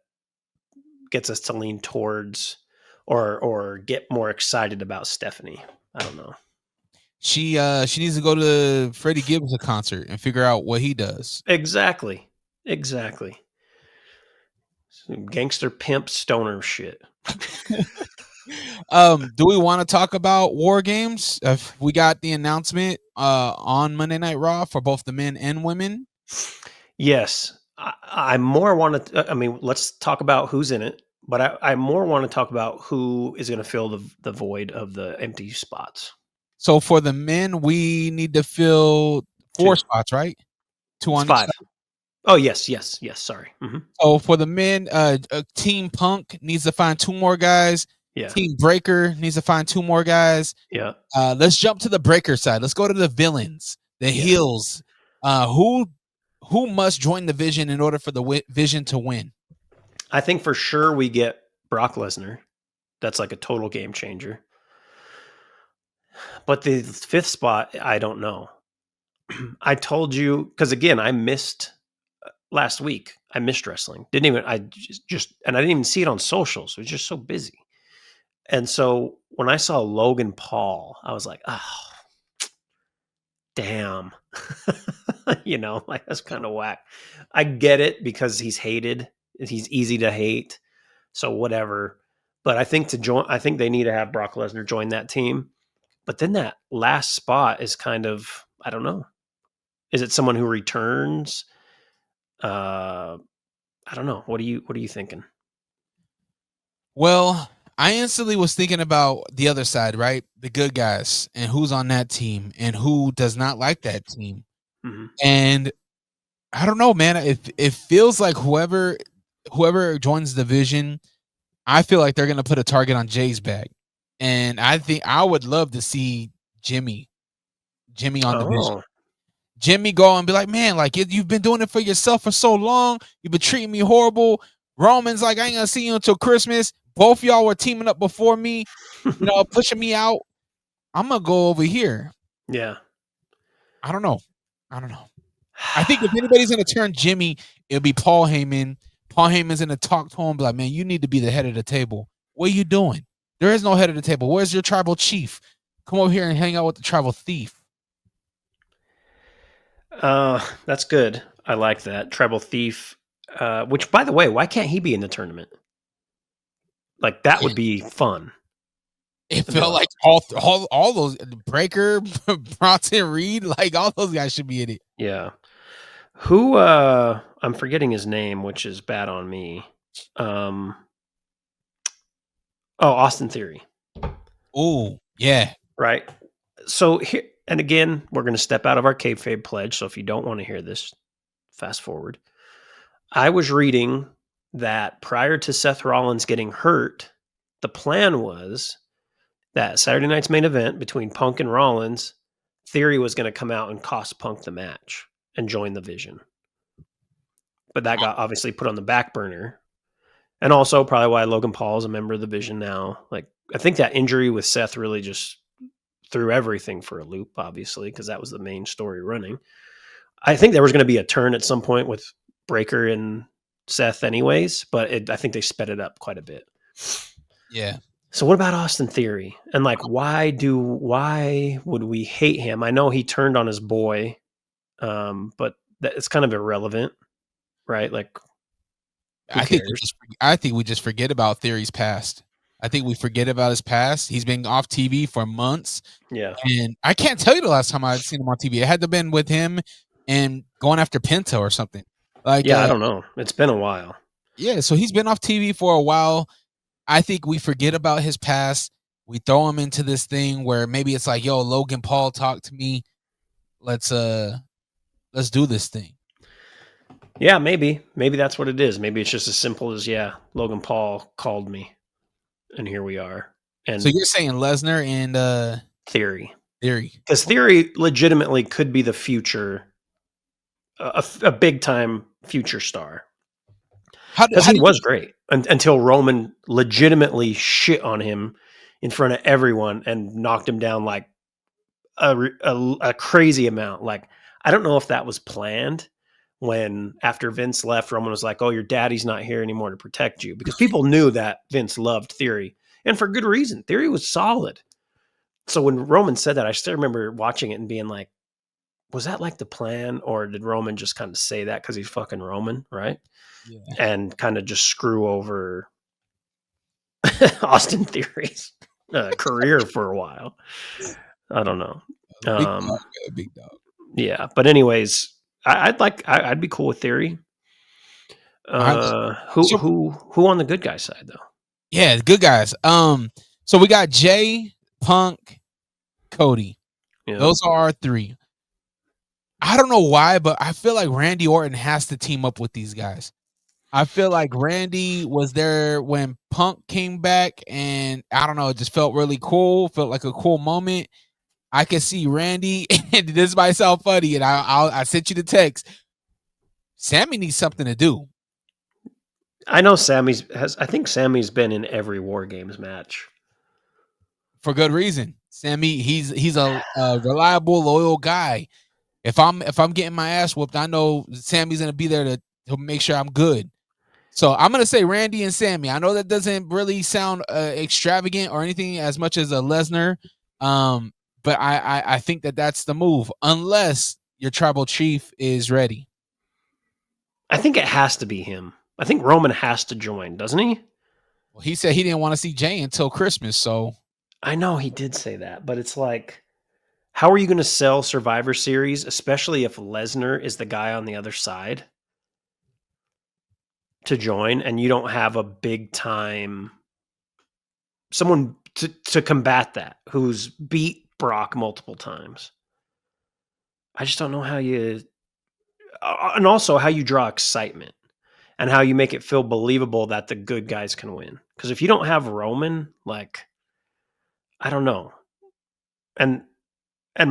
gets us to lean towards or get more excited about Stephanie. I don't know. she needs to go to Freddie Gibbs' concert and figure out what he does. Exactly. Some gangster pimp stoner shit. Do we want to talk about War Games? We got the announcement on Monday Night Raw for both the men and women. Yes. I more want to, I mean, let's talk about who's in it, but I more want to talk about who is going to fill the void of the empty spots. So for the men, we need to fill 4 spots, right? 2 on each 5. side. Oh, yes. Sorry. Mm-hmm. So for the men, Team Punk needs to find 2 more guys. Yeah. Team Breaker needs to find 2 more guys. Yeah. Let's jump to the Breaker side. Let's go to the villains, the heels. Who must join the Vision in order for the Vision to win? I think for sure we get Brock Lesnar. That's like a total game changer. But the 5th spot, I don't know. I told you, because again, I missed last week. I missed wrestling. I didn't even see it on socials. I was just so busy. And so when I saw Logan Paul, I was like, oh, damn. Like that's kind of whack. I get it because he's hated. He's easy to hate. So whatever. But I think they need to have Brock Lesnar join that team. But then that last spot is kind of, I don't know. Is it someone who returns? I don't know. What are you thinking? Well, I instantly was thinking about the other side, right? The good guys and who's on that team and who does not like that team. Mm-hmm. And I don't know, man. It feels like whoever joins the Vision, I feel like they're going to put a target on Jay's back. And I think I would love to see Jimmy on the Vision. Jimmy go and be like, man, like you've been doing it for yourself for so long. You've been treating me horrible. Roman's like, I ain't gonna see you until Christmas. Both y'all were teaming up before me, pushing me out. I'm gonna go over here. Yeah. I don't know. I think if anybody's gonna turn Jimmy, it'll be Paul Heyman. Paul Heyman's gonna talk to him, be like, man, you need to be the head of the table. What are you doing? There is no head of the table. Where's your tribal chief? Come over here and hang out with the tribal thief. That's good. I like that. Tribal thief. Which, by the way, why can't he be in the tournament? Like that would be fun. It felt like all those Breaker, Bronson Reed, like all those guys should be in it. Yeah. Who? I'm forgetting his name, which is bad on me. Austin Theory. Oh, yeah. Right. So here, and again, we're going to step out of our kayfabe pledge. So if you don't want to hear this, fast forward. I was reading that prior to Seth Rollins getting hurt, the plan was that Saturday night's main event between Punk and Rollins, Theory was going to come out and cost Punk the match and join the Vision. But that got obviously put on the back burner. And also probably why Logan Paul is a member of the Vision now. Like, I think that injury with Seth really just threw everything for a loop, obviously, because that was the main story running. I think there was going to be a turn at some point with Breaker and Seth anyways, but I think they sped it up quite a bit. Yeah. So what about Austin Theory? And like, why would we hate him? I know he turned on his boy, but it's kind of irrelevant, right? Like, I think we just forget about Theory's past. I think we forget about his past. He's been off TV for months. Yeah. And I can't tell you the last time I've seen him on TV. It had to have been with him and going after Penta or something. Like, yeah, I don't know. It's been a while. Yeah, so he's been off TV for a while. I think we forget about his past. We throw him into this thing where maybe it's like, yo, Logan Paul, talk to me. Let's do this thing. Yeah, maybe that's what it is. Maybe it's just as simple as, yeah, Logan Paul called me, and here we are. And so you're saying Lesnar and Theory, because Theory legitimately could be the future, a big time future star. Because he was great until Roman legitimately shit on him in front of everyone and knocked him down like a crazy amount. Like, I don't know if that was planned. When after Vince left, Roman was like, oh, your daddy's not here anymore to protect you, because people knew that Vince loved Theory, and for good reason. Theory was solid. So when Roman said that, I still remember watching it and being like, was that like the plan, or did Roman just kind of say that because he's fucking Roman, right? Yeah. And kind of just screw over Austin Theory's career for a while. I don't know. Big dog. Yeah, but anyways, I'd be cool with Theory. Who on the good guy side though? Yeah, good guys. So we got Jay, Punk, Cody. Yeah. Those are our 3. I don't know why, but I feel like Randy Orton has to team up with these guys. I feel like Randy was there when Punk came back, and I don't know, it just felt really cool. Felt like a cool moment. I can see Randy, and this might sound funny, and I sent you the text. Sammy needs something to do. I know I think Sammy's been in every War Games match. For good reason. Sammy, he's a reliable, loyal guy. If I'm getting my ass whooped, I know Sammy's gonna be there to make sure I'm good. So I'm gonna say Randy and Sammy. I know that doesn't really sound extravagant or anything as much as a Lesnar, but I think that's the move, unless your tribal chief is ready. I think it has to be him. I think Roman has to join, doesn't he? Well, he said he didn't want to see Jay until Christmas, so I know he did say that, but it's like, how are you going to sell Survivor Series, especially if Lesnar is the guy on the other side to join, and you don't have a big time someone to combat that who's beat Brock multiple times? I just don't know how you, and also how you draw excitement and how you make it feel believable that the good guys can win. Because if you don't have Roman, like, I don't know. And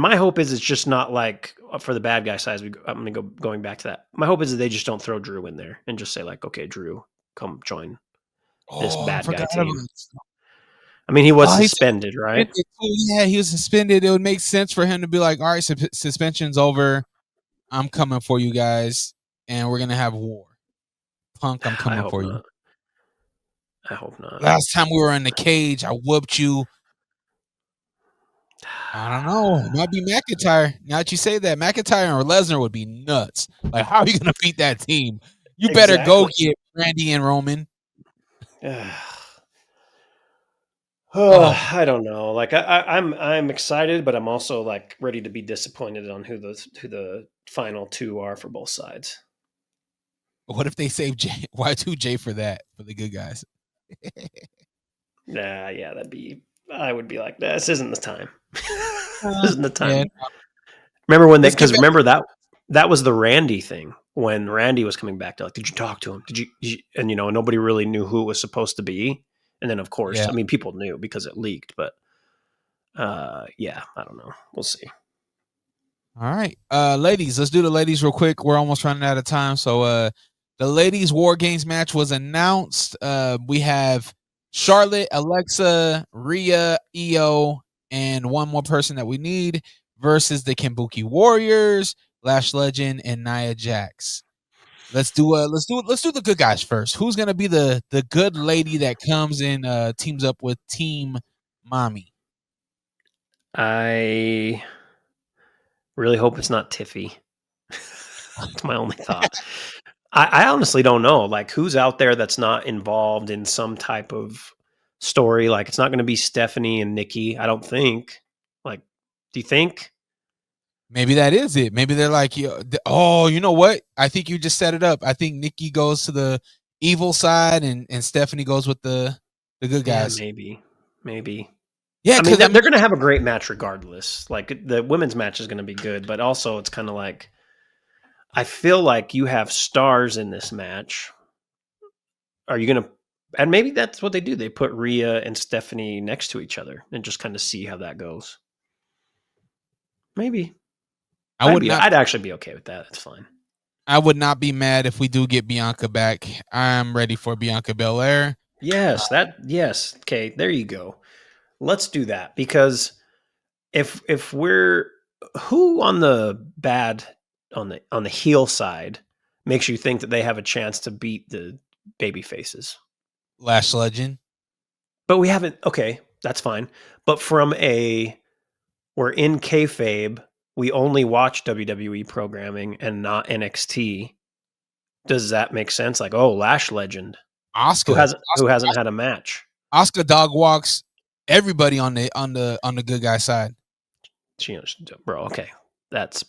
my hope is it's just not like for the bad guy side. I'm going to going back to that. My hope is that they just don't throw Drew in there and just say like, okay, Drew, come join this bad guy team. I mean, he was suspended, right? Yeah, he was suspended. It would make sense for him to be like, all right, suspension's over. I'm coming for you guys, and we're going to have war. Punk, I'm coming for you. I hope not. Last time we were in the cage, I whooped you. I don't know. It might be McIntyre. Now that you say that, McIntyre or Lesnar would be nuts. Like, how are you going to beat that team? You better go get Randy and Roman. I don't know. Like, I'm excited, but I'm also like ready to be disappointed on who the final 2 are for both sides. What if they save Jay? Why do Jay for that for the good guys? Yeah, I would be like, this isn't the time. This isn't the time. Yeah. Remember when remember that was the Randy thing when Randy was coming back to like, did you talk to him? Did you and nobody really knew who it was supposed to be. And then of course, I mean, people knew because it leaked, but yeah, I don't know. We'll see. All right. Ladies, let's do the ladies real quick. We're almost running out of time. So the ladies War Games match was announced. We have Charlotte, Alexa, Rhea, Io, and one more person that we need versus the Kabuki Warriors, Lash Legend, and Nia Jax. Let's do the good guys first. Who's gonna be the good lady that comes in teams up with Team Mommy? I really hope it's not Tiffy. That's my only thought. I honestly don't know. Like, who's out there that's not involved in some type of story? Like, it's not going to be Stephanie and Nikki. I don't think. Like, do you think? Maybe that is it. Maybe they're like, oh, you know what? I think you just set it up. I think Nikki goes to the evil side, and Stephanie goes with the good guys. Yeah, maybe. Yeah, I mean, they're going to have a great match regardless. Like, the women's match is going to be good, but also it's kind of like, I feel like you have stars in this match. Are you going to, and maybe that's what they do. They put Rhea and Stephanie next to each other and just kind of see how that goes. Maybe. I'd actually be okay with that. That's fine. I would not be mad if we do get Bianca back. I'm ready for Bianca Belair. Yes, yes. Okay, there you go. Let's do that, because if we're who on the heel side makes you think that they have a chance to beat the baby faces? Lash Legend. But we haven't. Okay, that's fine. But from a where in kayfabe we only watch WWE programming and not NXT. Does that make sense? Like, oh, Lash Legend, Oscar who hasn't had a match. Oscar dog walks everybody on the good guy side. Bro, okay, that's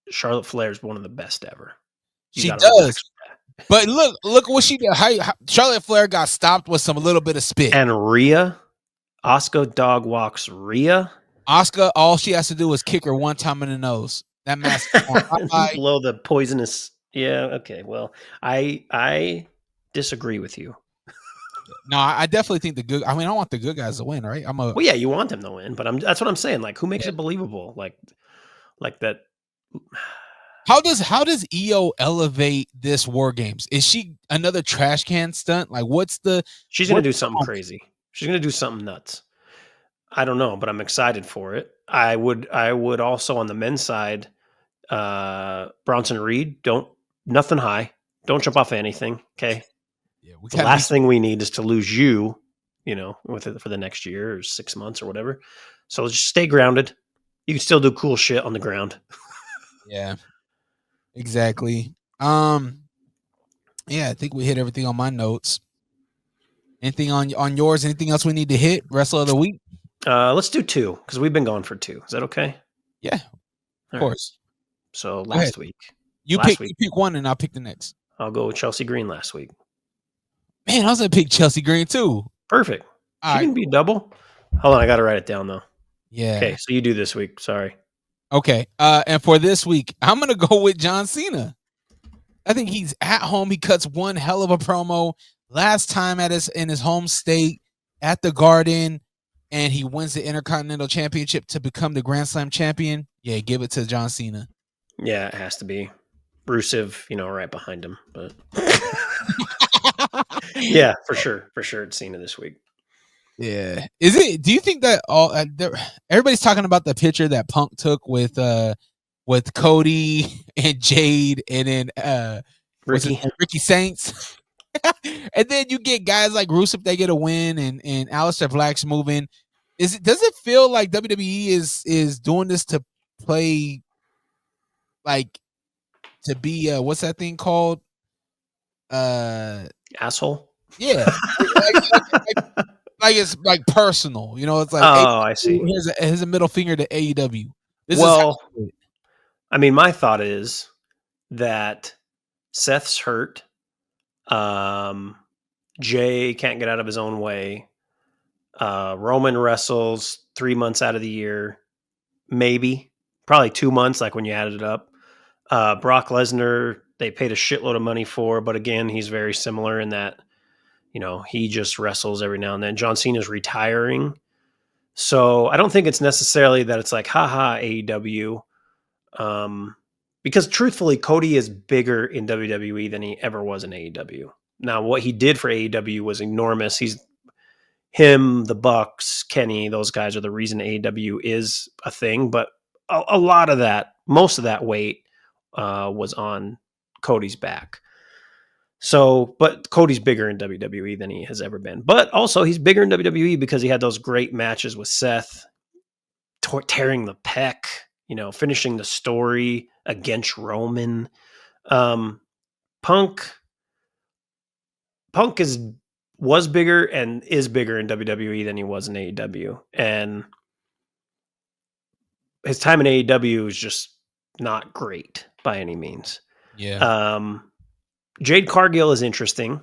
Charlotte Flair is one of the best ever. She does, but look what she did. How Charlotte Flair got stopped with some little bit of spit. And Rhea, Oscar dog walks Rhea. Oscar, all she has to do is kick her one time in the nose. That mask blow the poisonous. Yeah, okay. Well, I disagree with you. No, I definitely think the good. I mean, I want the good guys to win, right? Well, yeah, you want them to win, but that's what I'm saying. Like, who makes it believable? Like that. How does EO elevate this War Games? Is she another trash can stunt? Like, She's gonna do something crazy. She's gonna do something nuts. I don't know, but I'm excited for it. I would also on the men's side, Bronson Reed, nothing high. Don't jump off anything. Okay. Yeah, the last thing we need is to lose you with it for the next year or 6 months or whatever. So just stay grounded. You can still do cool shit on the ground. Yeah. Exactly. Yeah, I think we hit everything on my notes. Anything on yours? Anything else we need to hit rest of the week? Let's do 2 because we've been gone for 2. Is that okay? Yeah, of course. Right. So last week, you pick one and I'll pick the next. I'll go with Chelsea Green last week. Man, I was gonna pick Chelsea Green too. Perfect. She can be double. Hold on, I gotta write it down though. Yeah. Okay, so you do this week. Sorry. Okay. And for this week, I'm gonna go with John Cena. I think he's at home. He cuts one hell of a promo last time in his home state at the Garden, and he wins the Intercontinental Championship to become the Grand Slam champion. Yeah, give it to John Cena. Yeah, it has to be. Rusev, right behind him, but yeah, for sure, it's Cena this week. Yeah, is it? Do you think that everybody's talking about the picture that Punk took with Cody and Jade, and then Ricky Saints, and then you get guys like Rusev, they get a win, and Aleister Black's moving. Does it feel like WWE is doing this to play, like, to be what's that thing called? Asshole. Yeah. Like it's like personal, it's like, I see. Here's a middle finger to AEW. I mean, my thought is that Seth's hurt. Jay can't get out of his own way. Roman wrestles 3 months out of the year, maybe probably 2 months, like when you added it up. Brock Lesnar, they paid a shitload of money for, but again, he's very similar in that, he just wrestles every now and then. John Cena's retiring. So I don't think it's necessarily that it's like, haha, AEW. Because truthfully, Cody is bigger in WWE than he ever was in AEW. Now, what he did for AEW was enormous. Him, the Bucks, Kenny, those guys are the reason AEW is a thing. But a lot of that, most of that weight was on Cody's back. So, but Cody's bigger in WWE than he has ever been. But also, he's bigger in WWE because he had those great matches with Seth, tearing the pec, finishing the story against Roman. Punk was bigger and is bigger in WWE than he was in AEW. And his time in AEW is just not great by any means. Yeah. Jade Cargill is interesting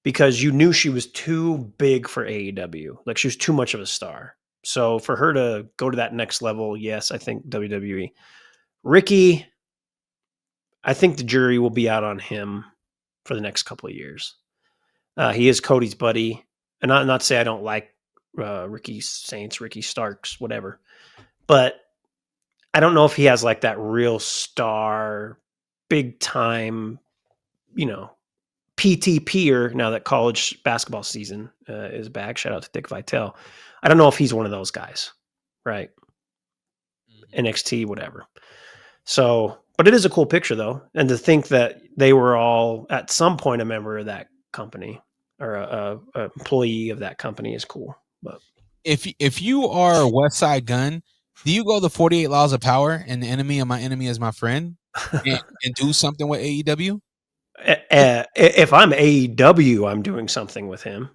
because you knew she was too big for AEW. Like, she was too much of a star. So for her to go to that next level, yes, I think WWE. Ricky, I think the jury will be out on him for the next couple of years. He is Cody's buddy. And not to say I don't like Ricky Saints, Ricky Starks, whatever. But I don't know if he has like that real star, big time, PTPer now that college basketball season is back. Shout out to Dick Vitale. I don't know if he's one of those guys, right? NXT, whatever. So, but it is a cool picture though. And to think that they were all at some point a member of that company or a employee of that company is cool. But if you are West Side Gun, do you go the 48 Laws of Power and the enemy of my enemy is my friend and do something with AEW? If I'm AEW, I'm doing something with him.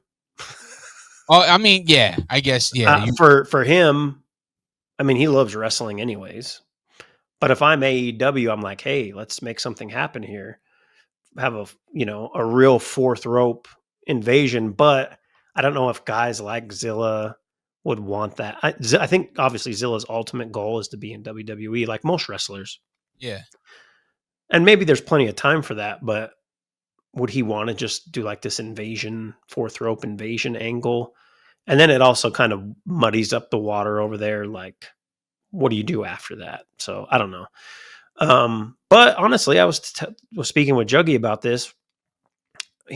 Oh, I mean, yeah, I guess, yeah. For him, I mean, he loves wrestling anyways. But if I'm AEW, I'm like, hey, let's make something happen here. Have a real fourth rope invasion. But I don't know if guys like Zilla would want that. I think obviously Zilla's ultimate goal is to be in WWE, like most wrestlers. Yeah. And maybe there's plenty of time for that, but would he want to just do like this invasion, fourth rope invasion angle? And then it also kind of muddies up the water over there. Like, what do you do after that? So I don't know. But honestly, I was speaking with Juggy about this.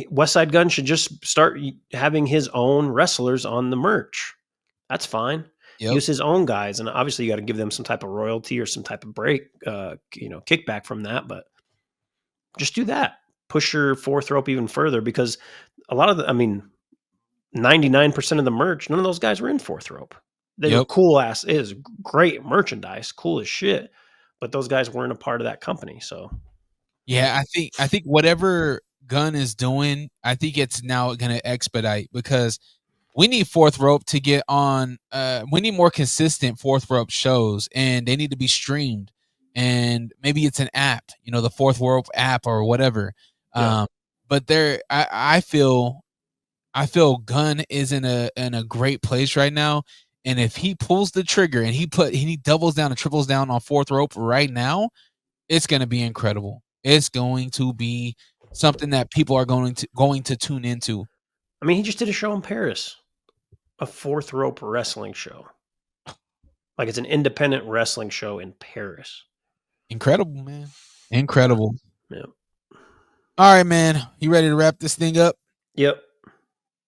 West Side Gun should just start having his own wrestlers on the merch. That's fine. Yep. Use his own guys, and obviously you got to give them some type of royalty or some type of break, kickback from that. But just do that. Push your fourth rope even further, because a lot of 99% of the merch, none of those guys were in fourth rope. They were cool ass, is great merchandise, cool as shit. But those guys weren't a part of that company. So yeah, I think whatever Gunn is doing, I think it's now going to expedite, because we need fourth rope to get on. We need more consistent fourth rope shows, and they need to be streamed. And maybe it's an app, the fourth rope app or whatever. Yeah. But I feel Gunn is in a great place right now. And if he pulls the trigger and he doubles down and triples down on fourth rope right now, it's going to be incredible. It's going to be something that people are going to tune into. I mean, he just did a show in Paris, a fourth rope wrestling show. Like, it's an independent wrestling show in Paris. Incredible, man. Incredible. Yep. All right, man. You ready to wrap this thing up? Yep.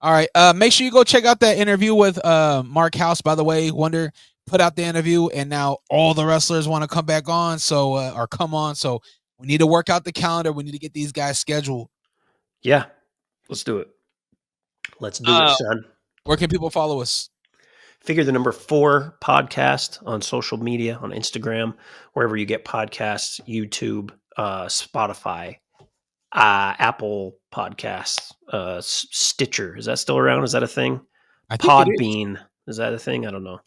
All right. Make sure you go check out that interview with Mark House. By the way, Wonder put out the interview, and now all the wrestlers want to come back on, or come on. So we need to work out the calendar. We need to get these guys scheduled. Yeah. Let's do it. Let's do it, son. Where can people follow us? Figure the number 4 podcast on social media, on Instagram, wherever you get podcasts, YouTube, Spotify, Apple Podcasts, Stitcher. Is that still around? Is that a thing? Podbean. Is that a thing? I don't know.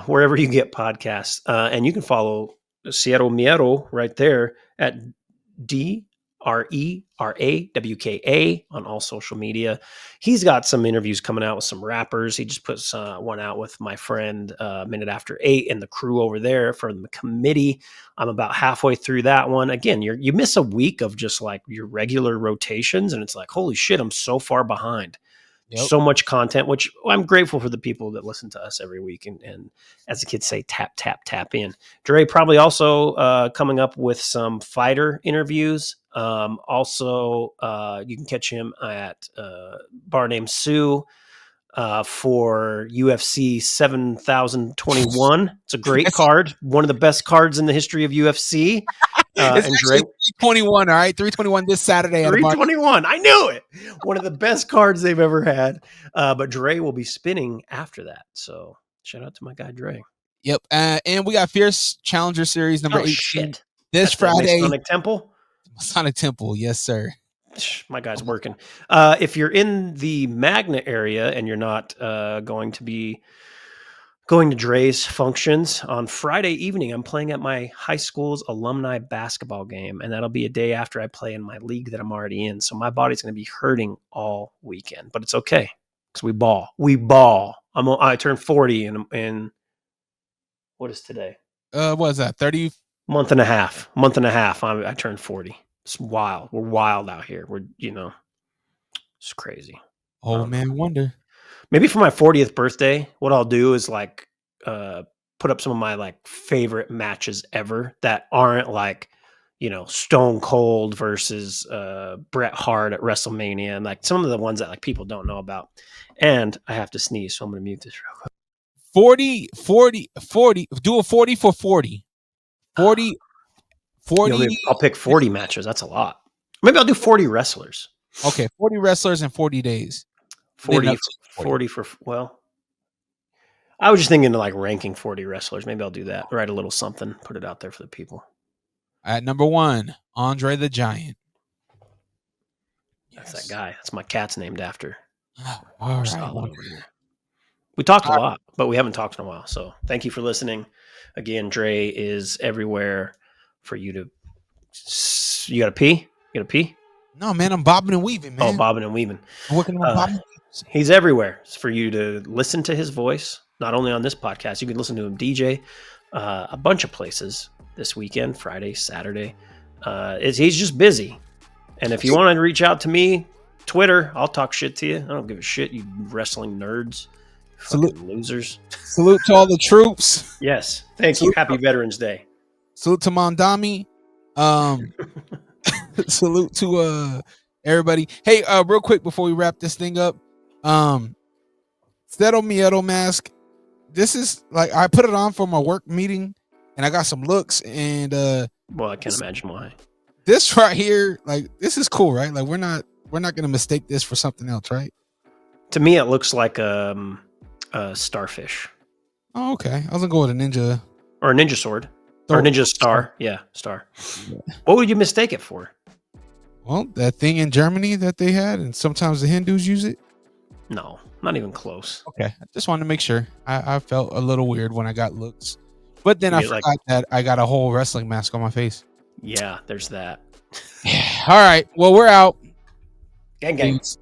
Wherever you get podcasts. And you can follow Cierro Miero right there at DRERAWKA on all social media. He's got some interviews coming out with some rappers. He just puts one out with my friend Minute After 8 and the crew over there for the committee. I'm about halfway through that one. Again, you miss a week of just like your regular rotations, and it's like, holy shit, I'm so far behind. Yep. So much content, which I'm grateful for the people that listen to us every week. And as the kids say, tap, tap, tap in. Dre probably also coming up with some fighter interviews. Also, you can catch him at Bar Named Sue for UFC 7021. It's a great card. One of the best cards in the history of UFC. It's actually 321, all right? 321 this Saturday. 321. I knew it. One of the best cards they've ever had. But Dre will be spinning after that. So shout out to my guy Dre. Yep. And we got Fierce Challenger Series number 18. Shit. This Friday. Masonic Temple? Masonic Temple, yes, sir. My guy's working. If you're in the Magna area and you're not going to be going to Dre's functions on Friday evening, I'm playing at my high school's alumni basketball game, and that'll be a day after I play in my league that I'm already in. So my body's going to be hurting all weekend, but it's okay because we ball. We ball. I turned 40 in what is today? What is that? 30 month and a half. I turned 40. It's wild. We're wild out here. It's crazy. Oh man, Wonder. Maybe for my 40th birthday, what I'll do is like put up some of my like favorite matches ever that aren't like, Stone Cold versus Bret Hart at WrestleMania, and like some of the ones that like people don't know about. And I have to sneeze, so I'm going to mute this real quick. 40. Do a 40 for 40. 40. I'll pick 40 matches. That's a lot. Maybe I'll do 40 wrestlers. Okay, 40 wrestlers in 40 days. 40 for, well, I was just thinking of like ranking 40 wrestlers. Maybe I'll do that. Write a little something, put it out there for the people. At number 1, Andre the Giant. That's that guy. That's my cat's named after. All right. Solid over here. We talked a lot, but we haven't talked in a while. So thank you for listening. Again, Dre is everywhere for you to. You got to pee? You got to pee? No, man, I'm bobbing and weaving, man. Oh, bobbing and weaving. I'm working on bobbing. He's everywhere. It's for you to listen to his voice, not only on this podcast. You can listen to him DJ a bunch of places this weekend, Friday, Saturday. He's just busy. And if you want to reach out to me, Twitter, I'll talk shit to you. I don't give a shit, you wrestling nerds. Fucking losers. Salute to all the troops. Yes. Thank you. Happy Veterans Day. Salute to Mondami. Salute to everybody. Hey, real quick before we wrap this thing up. Stedo Miedo mask. This is like I put it on for my work meeting and I got some looks and well, I can't imagine why. This right here, like this is cool, right? Like we're not gonna mistake this for something else, right? To me, it looks like a starfish. Oh, okay. I was gonna go with a ninja or a ninja sword or a ninja star. Yeah, star. Yeah. What would you mistake it for? Well, that thing in Germany that they had, and sometimes the Hindus use it. No, not even close. Okay, I just wanted to make sure. I felt a little weird when I got looks, but then I forgot that I got a whole wrestling mask on my face. Yeah, there's that. All right. Well, we're out. Gang, gang. Peace.